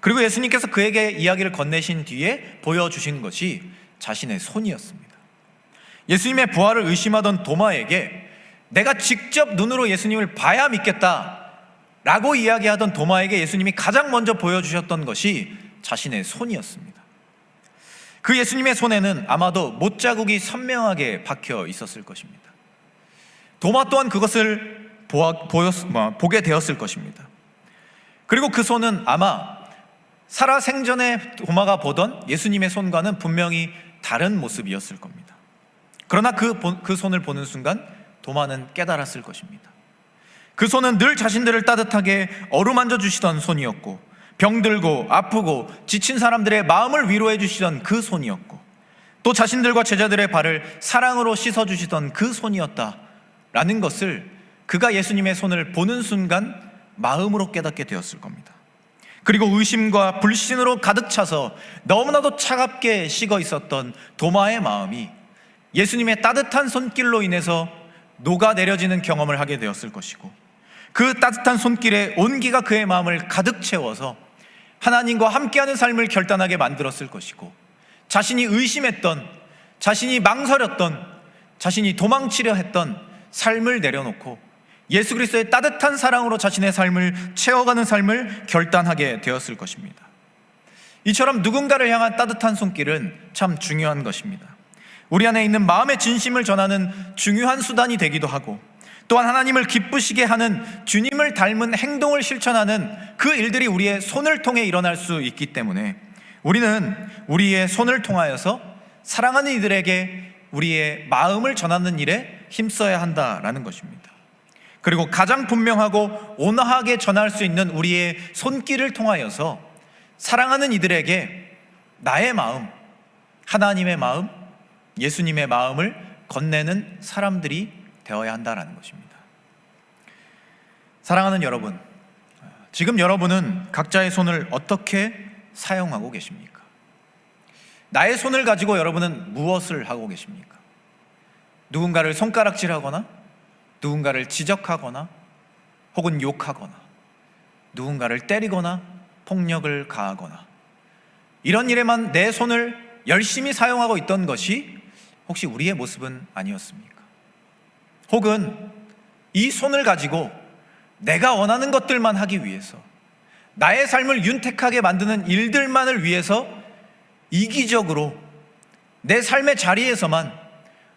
D: 그리고 예수님께서 그에게 이야기를 건네신 뒤에 보여주신 것이 자신의 손이었습니다. 예수님의 부활을 의심하던 도마에게 내가 직접 눈으로 예수님을 봐야 믿겠다 라고 이야기하던 도마에게 예수님이 가장 먼저 보여주셨던 것이 자신의 손이었습니다. 그 예수님의 손에는 아마도 못자국이 선명하게 박혀 있었을 것입니다. 도마 또한 그것을 보게 되었을 것입니다. 그리고 그 손은 아마 살아생전에 도마가 보던 예수님의 손과는 분명히 다른 모습이었을 겁니다. 그러나 그 손을 보는 순간 도마는 깨달았을 것입니다. 그 손은 늘 자신들을 따뜻하게 어루만져 주시던 손이었고, 병들고 아프고 지친 사람들의 마음을 위로해 주시던 그 손이었고, 또 자신들과 제자들의 발을 사랑으로 씻어 주시던 그 손이었다라는 것을 그가 예수님의 손을 보는 순간 마음으로 깨닫게 되었을 겁니다. 그리고 의심과 불신으로 가득 차서 너무나도 차갑게 식어 있었던 도마의 마음이 예수님의 따뜻한 손길로 인해서 녹아내려지는 경험을 하게 되었을 것이고, 그 따뜻한 손길에 온기가 그의 마음을 가득 채워서 하나님과 함께하는 삶을 결단하게 만들었을 것이고, 자신이 의심했던, 자신이 망설였던, 자신이 도망치려 했던 삶을 내려놓고 예수 그리스도의 따뜻한 사랑으로 자신의 삶을 채워가는 삶을 결단하게 되었을 것입니다. 이처럼 누군가를 향한 따뜻한 손길은 참 중요한 것입니다. 우리 안에 있는 마음의 진심을 전하는 중요한 수단이 되기도 하고, 또한 하나님을 기쁘시게 하는 주님을 닮은 행동을 실천하는 그 일들이 우리의 손을 통해 일어날 수 있기 때문에 우리는 우리의 손을 통하여서 사랑하는 이들에게 우리의 마음을 전하는 일에 힘써야 한다라는 것입니다. 그리고 가장 분명하고 온화하게 전할 수 있는 우리의 손길을 통하여서 사랑하는 이들에게 나의 마음, 하나님의 마음, 예수님의 마음을 건네는 사람들이 되어야 한다는 것입니다. 사랑하는 여러분, 지금 여러분은 각자의 손을 어떻게 사용하고 계십니까? 나의 손을 가지고 여러분은 무엇을 하고 계십니까? 누군가를 손가락질하거나, 누군가를 지적하거나, 혹은 욕하거나, 누군가를 때리거나 폭력을 가하거나, 이런 일에만 내 손을 열심히 사용하고 있던 것이 혹시 우리의 모습은 아니었습니까? 혹은 이 손을 가지고 내가 원하는 것들만 하기 위해서, 나의 삶을 윤택하게 만드는 일들만을 위해서 이기적으로 내 삶의 자리에서만,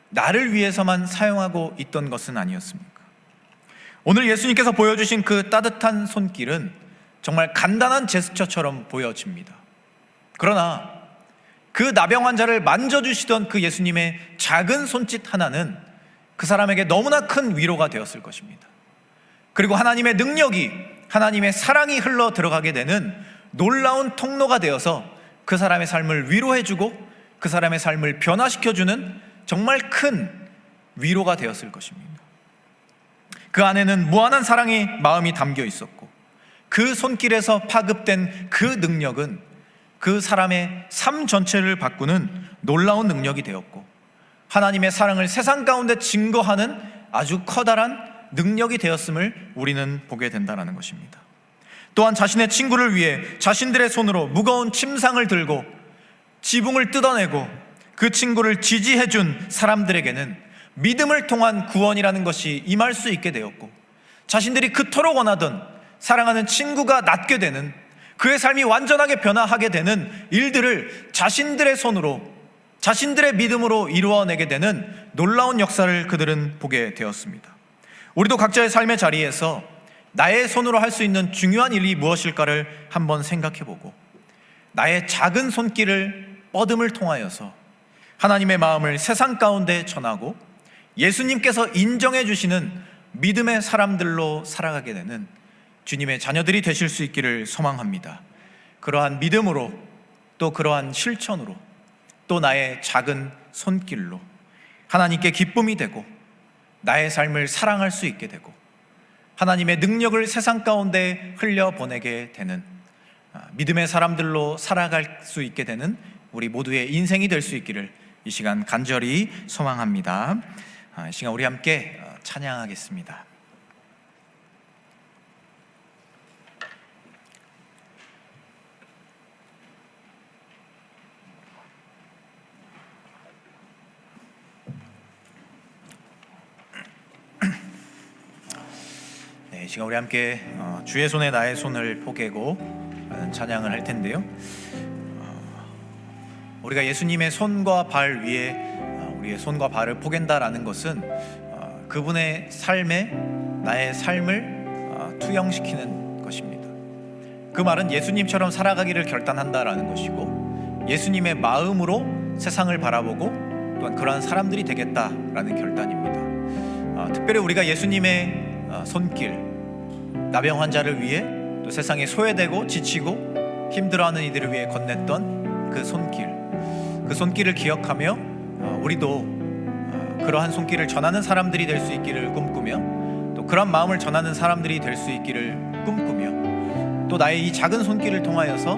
D: 나를 위해서만 사용하고 있던 것은 아니었습니까? 오늘 예수님께서 보여주신 그 따뜻한 손길은 정말 간단한 제스처처럼 보여집니다. 그러나 그 나병 환자를 만져주시던 그 예수님의 작은 손짓 하나는 그 사람에게 너무나 큰 위로가 되었을 것입니다. 그리고 하나님의 능력이, 하나님의 사랑이 흘러 들어가게 되는 놀라운 통로가 되어서 그 사람의 삶을 위로해주고 그 사람의 삶을 변화시켜주는 정말 큰 위로가 되었을 것입니다. 그 안에는 무한한 사랑의 마음이 담겨 있었고, 그 손길에서 파급된 그 능력은 그 사람의 삶 전체를 바꾸는 놀라운 능력이 되었고, 하나님의 사랑을 세상 가운데 증거하는 아주 커다란 능력이 되었음을 우리는 보게 된다는 것입니다. 또한 자신의 친구를 위해 자신들의 손으로 무거운 침상을 들고 지붕을 뜯어내고 그 친구를 지지해준 사람들에게는 믿음을 통한 구원이라는 것이 임할 수 있게 되었고, 자신들이 그토록 원하던 사랑하는 친구가 낫게 되는, 그의 삶이 완전하게 변화하게 되는 일들을 자신들의 손으로, 자신들의 믿음으로 이루어내게 되는 놀라운 역사를 그들은 보게 되었습니다. 우리도 각자의 삶의 자리에서 나의 손으로 할 수 있는 중요한 일이 무엇일까를 한번 생각해보고 나의 작은 손길을 뻗음을 통하여서 하나님의 마음을 세상 가운데 전하고 예수님께서 인정해 주시는 믿음의 사람들로 살아가게 되는 주님의 자녀들이 되실 수 있기를 소망합니다. 그러한 믿음으로, 또 그러한 실천으로, 또 나의 작은 손길로 하나님께 기쁨이 되고 나의 삶을 사랑할 수 있게 되고 하나님의 능력을 세상 가운데 흘려보내게 되는 믿음의 사람들로 살아갈 수 있게 되는 우리 모두의 인생이 될 수 있기를 이 시간 간절히 소망합니다. 이 시간 우리 함께 찬양하겠습니다. 네, 이 시간 우리 함께 주의 손에 나의 손을 포개고 찬양을 할 텐데요. 우리가 예수님의 손과 발 위에 우리의 손과 발을 포갠다라는 것은 그분의 삶에 나의 삶을 투영시키는 것입니다. 그 말은 예수님처럼 살아가기를 결단한다라는 것이고 예수님의 마음으로 세상을 바라보고 또한 그러한 사람들이 되겠다라는 결단입니다. 특별히 우리가 예수님의 손길, 나병 환자를 위해 또 세상에 소외되고 지치고 힘들어하는 이들을 위해 건넸던 그 손길을 기억하며 우리도 그러한 손길을 전하는 사람들이 될 수 있기를 꿈꾸며 또 그런 마음을 전하는 사람들이 될 수 있기를 꿈꾸며 또 나의 이 작은 손길을 통하여서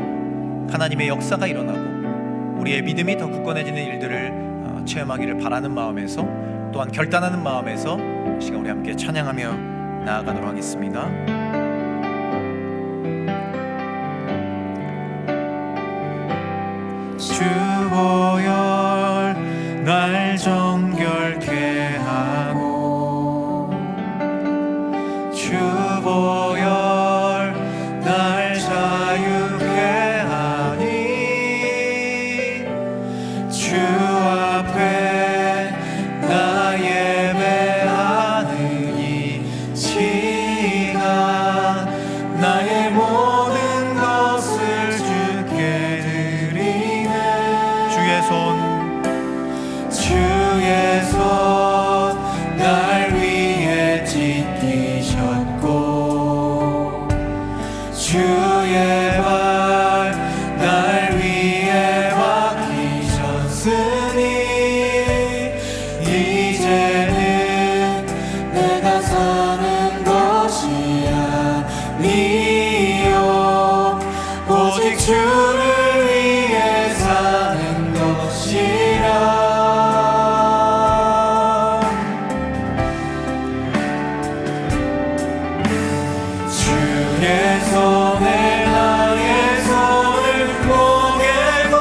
D: 하나님의 역사가 일어나고 우리의 믿음이 더 굳건해지는 일들을 체험하기를 바라는 마음에서 또한 결단하는 마음에서 이 시간 우리 함께 찬양하며 나아가도록 하겠습니다.
B: 주 보혈 날 정결케 하고 주 보혈 날 자유케 하니 주 앞에 나 예배하는 이 시간 나의 모든 것을 주께 드리네 주의 손 날 위해 찢기셨고 주의 발 날 위해 맡기셨으니 이제는 내가 사는 것이 아니요 오직 주를 위해 사는 것이라 주의 손에 나의 손을 포개고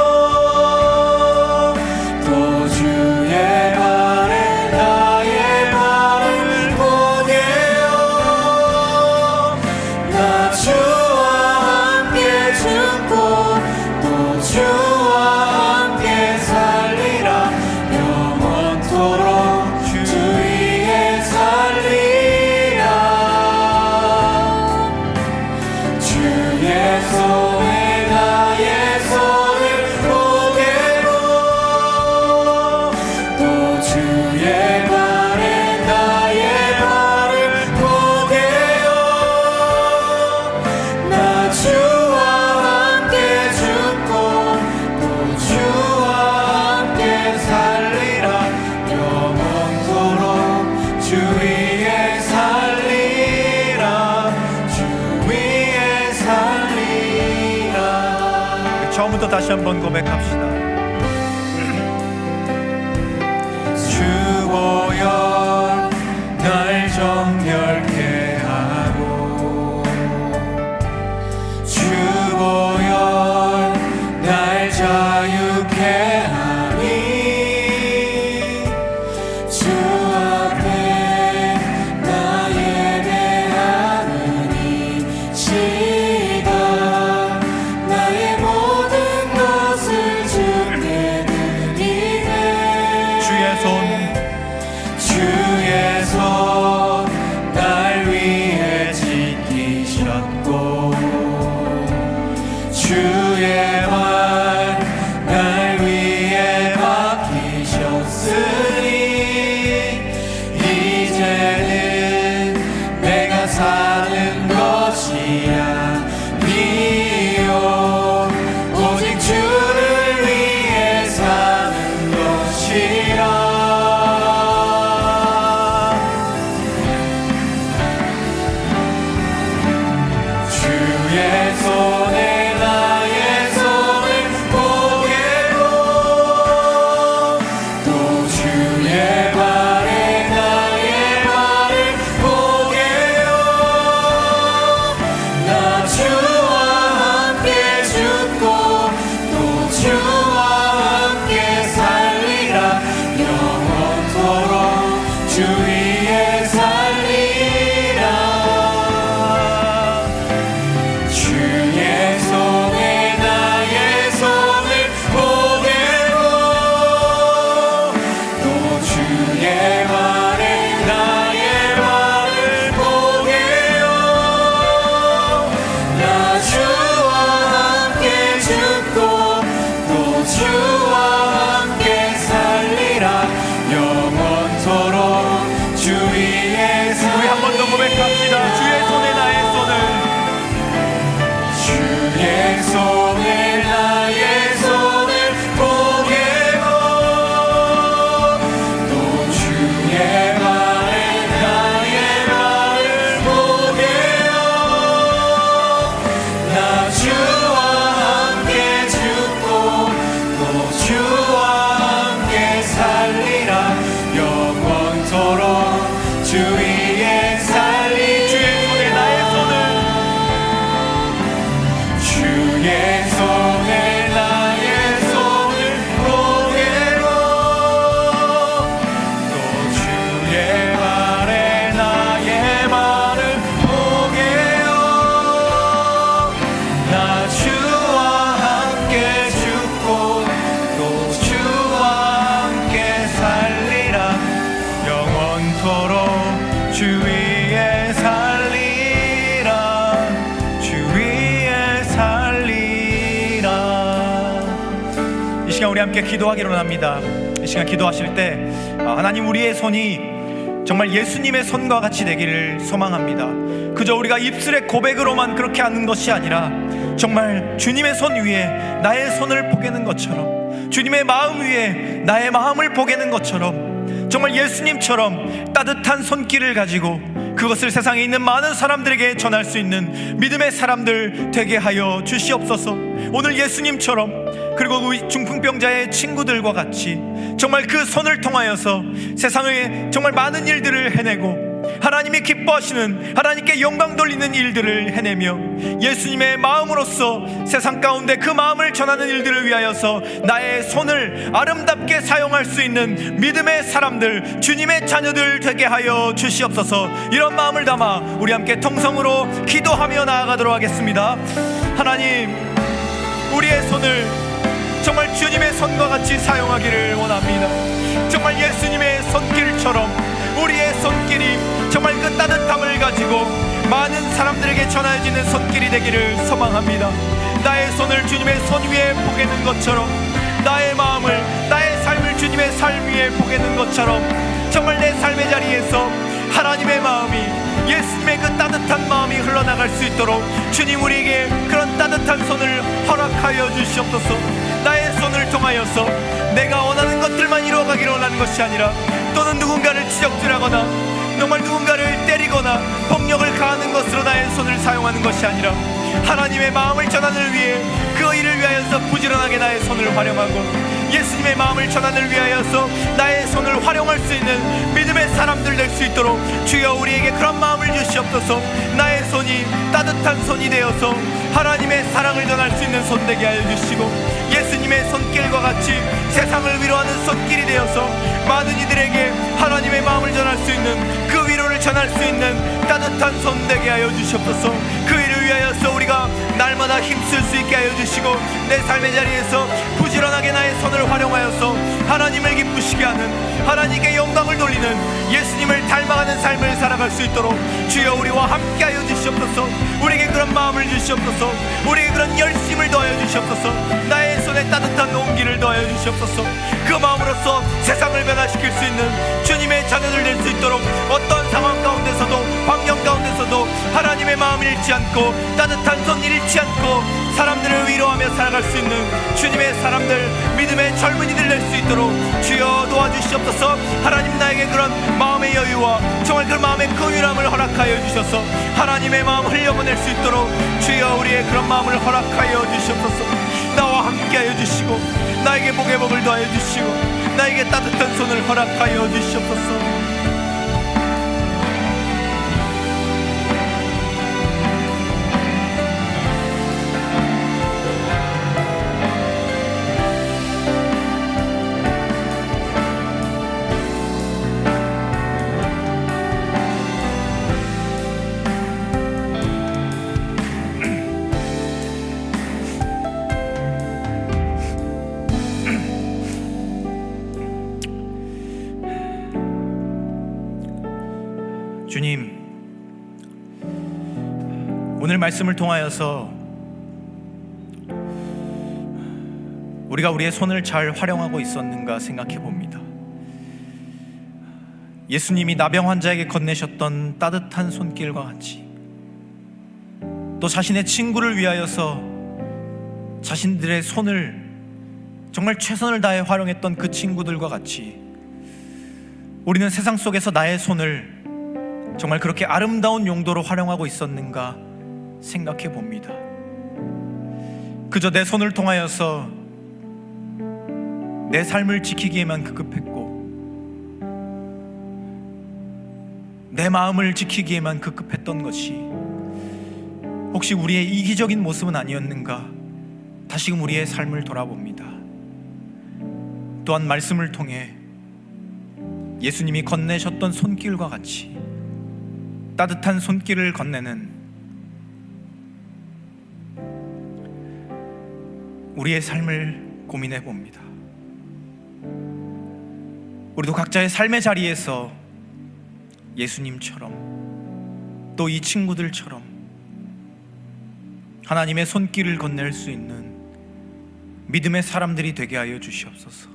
B: 또 주의 발에 나의 발을 포개요 나 주와 함께 죽고 또 주와 함께 살리라 영원토록 주 위에 살리라 주의 손에 나의 손을 포개고 또 주의 발에 나의 발을 포개요 나 주와 함께 죽고 또 주와 함께 살리라 영원토록 주 위에 살리라 주 위에 살리라
D: 처음부터 다시 한번 고백합시다.
B: 주 보혈 날 정결케 하고 주 보혈 날 자유케 하니 주 앞에 나 예배하는 이 시간 나의 모든 것을
D: 우리 함께 기도하기로 합니다. 이 시간 기도하실 때 하나님, 우리의 손이 정말 예수님의 손과 같이 되기를 소망합니다. 그저 우리가 입술의 고백으로만 그렇게 하는 것이 아니라 정말 주님의 손 위에 나의 손을 보게는 것처럼, 주님의 마음 위에 나의 마음을 보게는 것처럼, 정말 예수님처럼 따뜻한 손길을 가지고 그것을 세상에 있는 많은 사람들에게 전할 수 있는 믿음의 사람들 되게 하여 주시옵소서. 오늘 예수님처럼, 그리고 우리 중풍병자의 친구들과 같이 정말 그 손을 통하여서 세상에 정말 많은 일들을 해내고 하나님이 기뻐하시는, 하나님께 영광 돌리는 일들을 해내며 예수님의 마음으로서 세상 가운데 그 마음을 전하는 일들을 위하여서 나의 손을 아름답게 사용할 수 있는 믿음의 사람들, 주님의 자녀들 되게 하여 주시옵소서. 이런 마음을 담아 우리 함께 통성으로 기도하며 나아가도록 하겠습니다. 하나님, 우리의 손을 정말 주님의 손과 같이 사용하기를 원합니다. 정말 예수님의 손길처럼 우리의 손길이 정말 그 따뜻함을 가지고 많은 사람들에게 전해지는 손길이 되기를 소망합니다. 나의 손을 주님의 손 위에 보게는 것처럼, 나의 마음을, 나의 삶을 주님의 삶 위에 보게는 것처럼 정말 내 삶의 자리에서 하나님의 마음이, 예수님의 그 따뜻한 마음이 흘러나갈 수 있도록 주님, 우리에게 그런 따뜻한 손을 허락하여 주시옵소서. 나의 손을 통하여서 내가 원하는 것들만 이루어가기를 원하는 것이 아니라, 또는 누군가를 지적질하거나 정말 누군가를 때리거나 폭력을 가하는 것으로 나의 손을 사용하는 것이 아니라 하나님의 마음을 전하는 위해 그 일을 위하여서 부지런하게 나의 손을 활용하고 예수님의 마음을 전하는 위하여서 나의 손을 활용할 수 있는 믿음의 사람들 될 수 있도록 주여 우리에게 그런 마음을 주시옵소서. 나의 손이 따뜻한 손이 되어서 하나님의 사랑을 전할 수 있는 손 되게 하여 주시고, 예수님의 손길과 같이 세상을 위로하는 손길이 되어서 많은 이들에게 하나님의 마음을 전할 수 있는, 그 위로를 전할 수 있는 따뜻한 손 되게 하여 주시옵소서. 그 일을 위하여서 우리가 날마다 힘쓸 수 있게 하여 주시고, 내 삶의 자리에서 부지런하게 나의 손을 활용하여서 하나님을 기쁘시게 하는, 하나님께 영광을 돌리는, 예수님을 닮아가는 삶을 살아갈 수 있도록 주여 우리와 함께 하여 주시옵소서. 우리에게 그런 마음을 주시옵소서. 우리에게 그런 열심을 더하여 주시옵소서. 나의 손에 따뜻한 온기를 더하여 주시옵소서. 그 마음으로써 세상을 변화시킬 수 있는 주님의 자녀들 될 수 있도록 어떤 상황 가운데서도, 환경 가운데서도 하나님의 마음을 잃지 않고 따뜻한 손 잃지 않고 사람들을 위로하며 살아갈 수 있는 주님의 사람들, 믿음의 젊은이들 될 수 있도록 주여 도와주시옵소서. 하나님, 나에게 그런 마음의 여유와 정말 그 마음의 긍휼함을 허락하여 주셔서 하나님의 마음을 흘려보낼 수 있도록 주여 우리의 그런 마음을 허락하여 주시옵소서. 나와 함께하여 주시고 나에게 복의 복을 더하여 주시고 나에게 따뜻한 손을 허락하여 주시옵소서. 주님, 오늘 말씀을 통하여서 우리가 우리의 손을 잘 활용하고 있었는가 생각해 봅니다. 예수님이 나병 환자에게 건네셨던 따뜻한 손길과 같이, 또 자신의 친구를 위하여서 자신들의 손을 정말 최선을 다해 활용했던 그 친구들과 같이 우리는 세상 속에서 나의 손을 정말 그렇게 아름다운 용도로 활용하고 있었는가 생각해 봅니다. 그저 내 손을 통하여서 내 삶을 지키기에만 급급했고 내 마음을 지키기에만 급급했던 것이 혹시 우리의 이기적인 모습은 아니었는가 다시금 우리의 삶을 돌아봅니다. 또한 말씀을 통해 예수님이 건네셨던 손길과 같이 따뜻한 손길을 건네는 우리의 삶을 고민해 봅니다. 우리도 각자의 삶의 자리에서 예수님처럼 또 이 친구들처럼 하나님의 손길을 건넬 수 있는 믿음의 사람들이 되게 하여 주시옵소서.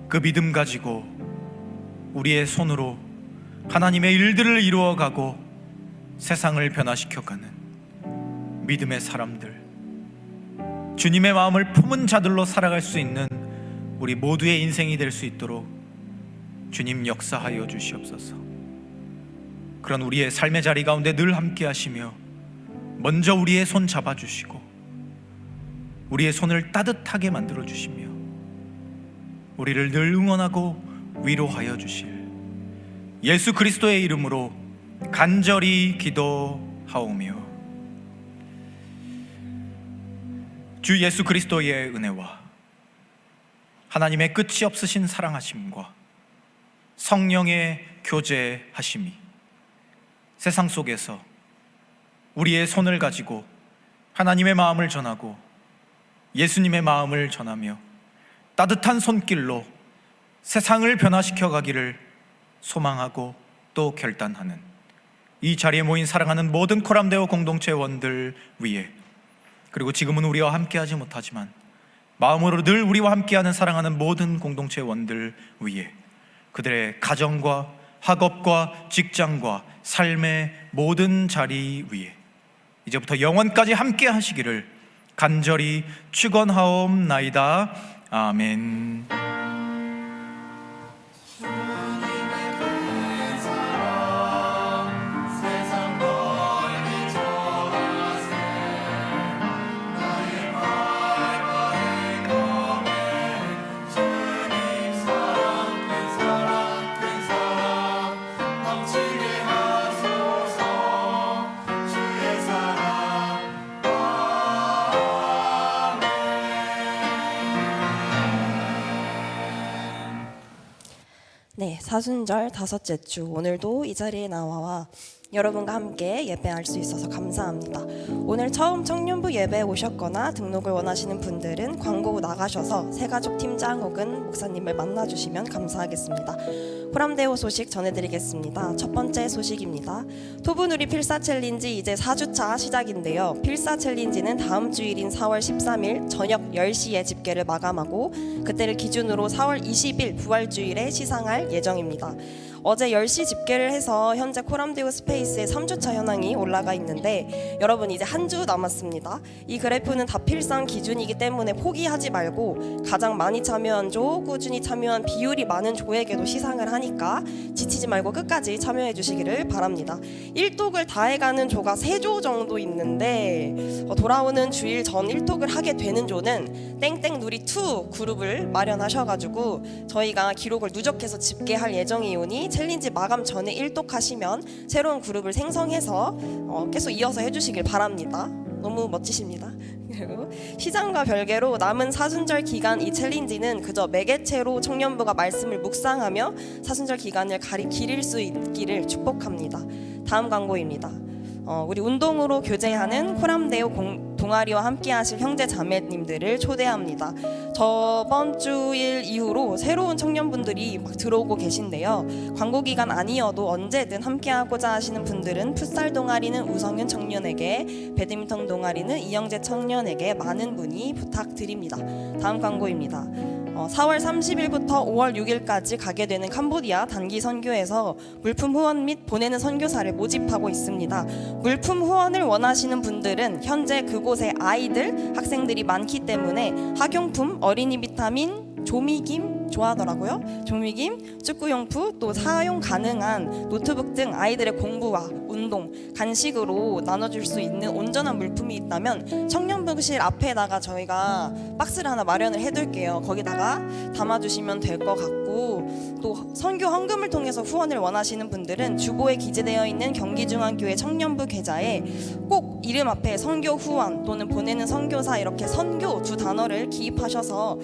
D: 그 믿음 가지고 우리의 손으로 하나님의 일들을 이루어가고 세상을 변화시켜가는 믿음의 사람들, 주님의 마음을 품은 자들로 살아갈 수 있는 우리 모두의 인생이 될 수 있도록 주님 역사하여 주시옵소서. 그런 우리의 삶의 자리 가운데 늘 함께 하시며 먼저 우리의 손 잡아주시고 우리의 손을 따뜻하게 만들어 주시며 우리를 늘 응원하고 위로하여 주실 예수 그리스도의 이름으로 간절히 기도하오며, 주 예수 그리스도의 은혜와 하나님의 끝이 없으신 사랑하심과 성령의 교제하심이 세상 속에서 우리의 손을 가지고 하나님의 마음을 전하고 예수님의 마음을 전하며 따뜻한 손길로 세상을 변화시켜 가기를 소망하고 또 결단하는 이 자리에 모인 사랑하는 모든 코람데오 공동체원들 위해, 그리고 지금은 우리와 함께하지 못하지만 마음으로 늘 우리와 함께하는 사랑하는 모든 공동체원들 위해, 그들의 가정과 학업과 직장과 삶의 모든 자리 위에 이제부터 영원까지 함께 하시기를 간절히 축원하옵나이다. 아멘.
E: 네, 사순절 다섯째 주, 오늘도 이 자리에 나와 여러분과 함께 예배할 수 있어서 감사합니다. 오늘 처음 청년부 예배에 오셨거나 등록을 원하시는 분들은 광고 후 나가셔서 새가족 팀장 혹은 목사님을 만나주시면 감사하겠습니다. 코람데오 소식 전해드리겠습니다. 첫 번째 소식입니다. 토부누리 필사 챌린지 이제 4주차 시작인데요. 필사 챌린지는 다음 주일인 4월 13일 저녁 10시에 집계를 마감하고 그때를 기준으로 4월 20일 부활주일에 시상할 예정입니다. 어제 10시 집계를 해서 현재 코람데오 스페이스에 3주차 현황이 올라가 있는데 여러분 이제 한 주 남았습니다. 이 그래프는 다 필상 기준이기 때문에 포기하지 말고 가장 많이 참여한 조, 꾸준히 참여한 비율이 많은 조에게도 시상을 하니까 지치지 말고 끝까지 참여해 주시기를 바랍니다. 1독을 다 해가는 조가 3조 정도 있는데 돌아오는 주일 전 1독을 하게 되는 조는 땡땡누리2 그룹을 마련하셔가지고 저희가 기록을 누적해서 집계할 예정이오니 챌린지 마감 전에 1독 하시면 새로운 그룹을 생성해서 계속 이어서 해주시길 바랍니다. 너무 멋지십니다. 그리고 시장과 별개로 남은 사순절 기간 이 챌린지는 그저 매개체로 청년부가 말씀을 묵상하며 사순절 기간을 기릴 수 있기를 축복합니다. 다음 광고입니다. 우리 운동으로 교제하는 코람데오 동아리와 함께 하실 형제 자매님들을 초대합니다. 저번 주일 이후로 새로운 청년분들이 막 들어오고 계신데요. 광고 기간 아니어도 언제든 함께 하고자 하시는 분들은 풋살 동아리는 우성윤 청년에게, 배드민턴 동아리는 이영재 청년에게 많은 문의 부탁드립니다. 다음 광고입니다. 4월 30일부터 5월 6일까지 가게 되는 캄보디아 단기 선교에서 물품 후원 및 보내는 선교사를 모집하고 있습니다. 물품 후원을 원하시는 분들은 현재 그곳에 아이들, 학생들이 많기 때문에 학용품, 어린이 비타민, 조미김 좋아하더라고요. 조미김, 축구용품, 또 사용 가능한 노트북 등 아이들의 공부와 운동, 간식으로 나눠줄 수 있는 온전한 물품이 있다면 청년부실 앞에다가 저희가 박스를 하나 마련을 해둘게요. 거기다가 담아주시면 될 것 같고, 또 선교 헌금을 통해서 후원을 원하시는 분들은 주보에 기재되어 있는 경기중앙교회 청년부 계좌에 꼭 이름 앞에 선교 후원 또는 보내는 선교사 이렇게 선교 두 단어를 기입하셔서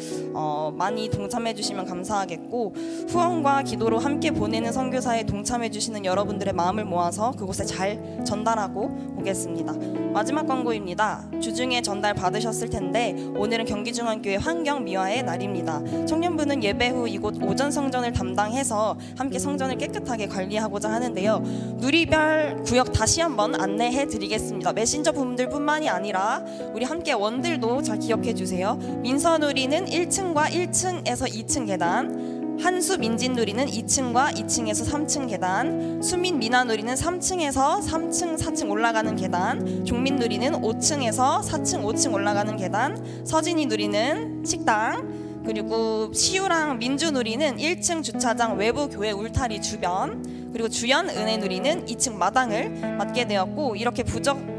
E: 많이 동참해 주시면 감사하겠고, 후원과 기도로 함께 보내는 선교사에 동참해 주시는 여러분들의 마음을 모아서 그곳에 잘 전달하고 오겠습니다. 마지막 광고입니다. 주중에 전달 받으셨을 텐데 오늘은 경기중앙교회 환경미화의 날입니다. 청년부는 예배 후 이곳 오전 성전을 담당해서 함께 성전을 깨끗하게 관리하고자 하는데요. 누리별 구역 다시 한번 안내해 드리겠습니다. 메신저 분들뿐만이 아니라 우리 함께 원들도 잘 기억해 주세요. 민서누리는 1층과 1층에서 2층 계단, 한수 민진누리는 2층과 2층에서 3층 계단, 수민 미나누리는 3층에서 3층 4층 올라가는 계단, 종민누리는 5층에서 4층 5층 올라가는 계단, 서진이 누리는 식당, 그리고 시우랑 민주누리는 1층 주차장 외부 교회 울타리 주변, 그리고 주연 은혜누리는 2층 마당을 맡게 되었고, 이렇게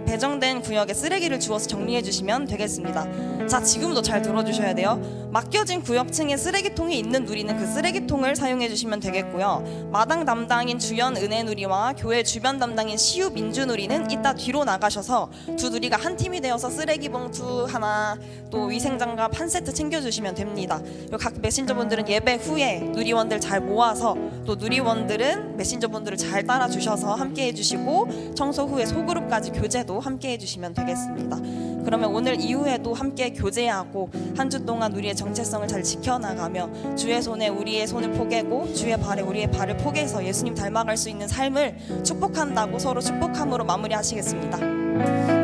E: 배정된 구역에 쓰레기를 주워서 정리해 주시면 되겠습니다. 자, 지금도 잘 들어주셔야 돼요. 맡겨진 구역층에 쓰레기통이 있는 누리는 그 쓰레기통을 사용해 주시면 되겠고요. 마당 담당인 주연 은혜누리와 교회 주변 담당인 시우 민주누리는 이따 뒤로 나가셔서 두 누리가 한 팀이 되어서 쓰레기 봉투 하나, 또 위생장갑 한 세트 챙겨주시면 됩니다. 그리고 각 메신저분들은 예배 후에 누리원들 잘 모아서, 또 누리원들은 메신저분들을 잘 따라주셔서 함께 해주시고, 청소 후에 소그룹까지 교제도 함께 해주시면 되겠습니다. 그러면 오늘 이후에도 함께 교제하고 한 주 동안 우리의 정체성을 잘 지켜나가며 주의 손에 우리의 손을 포개고 주의 발에 우리의 발을 포개서 예수님 닮아갈 수 있는 삶을 축복한다고 서로 축복함으로 마무리하시겠습니다.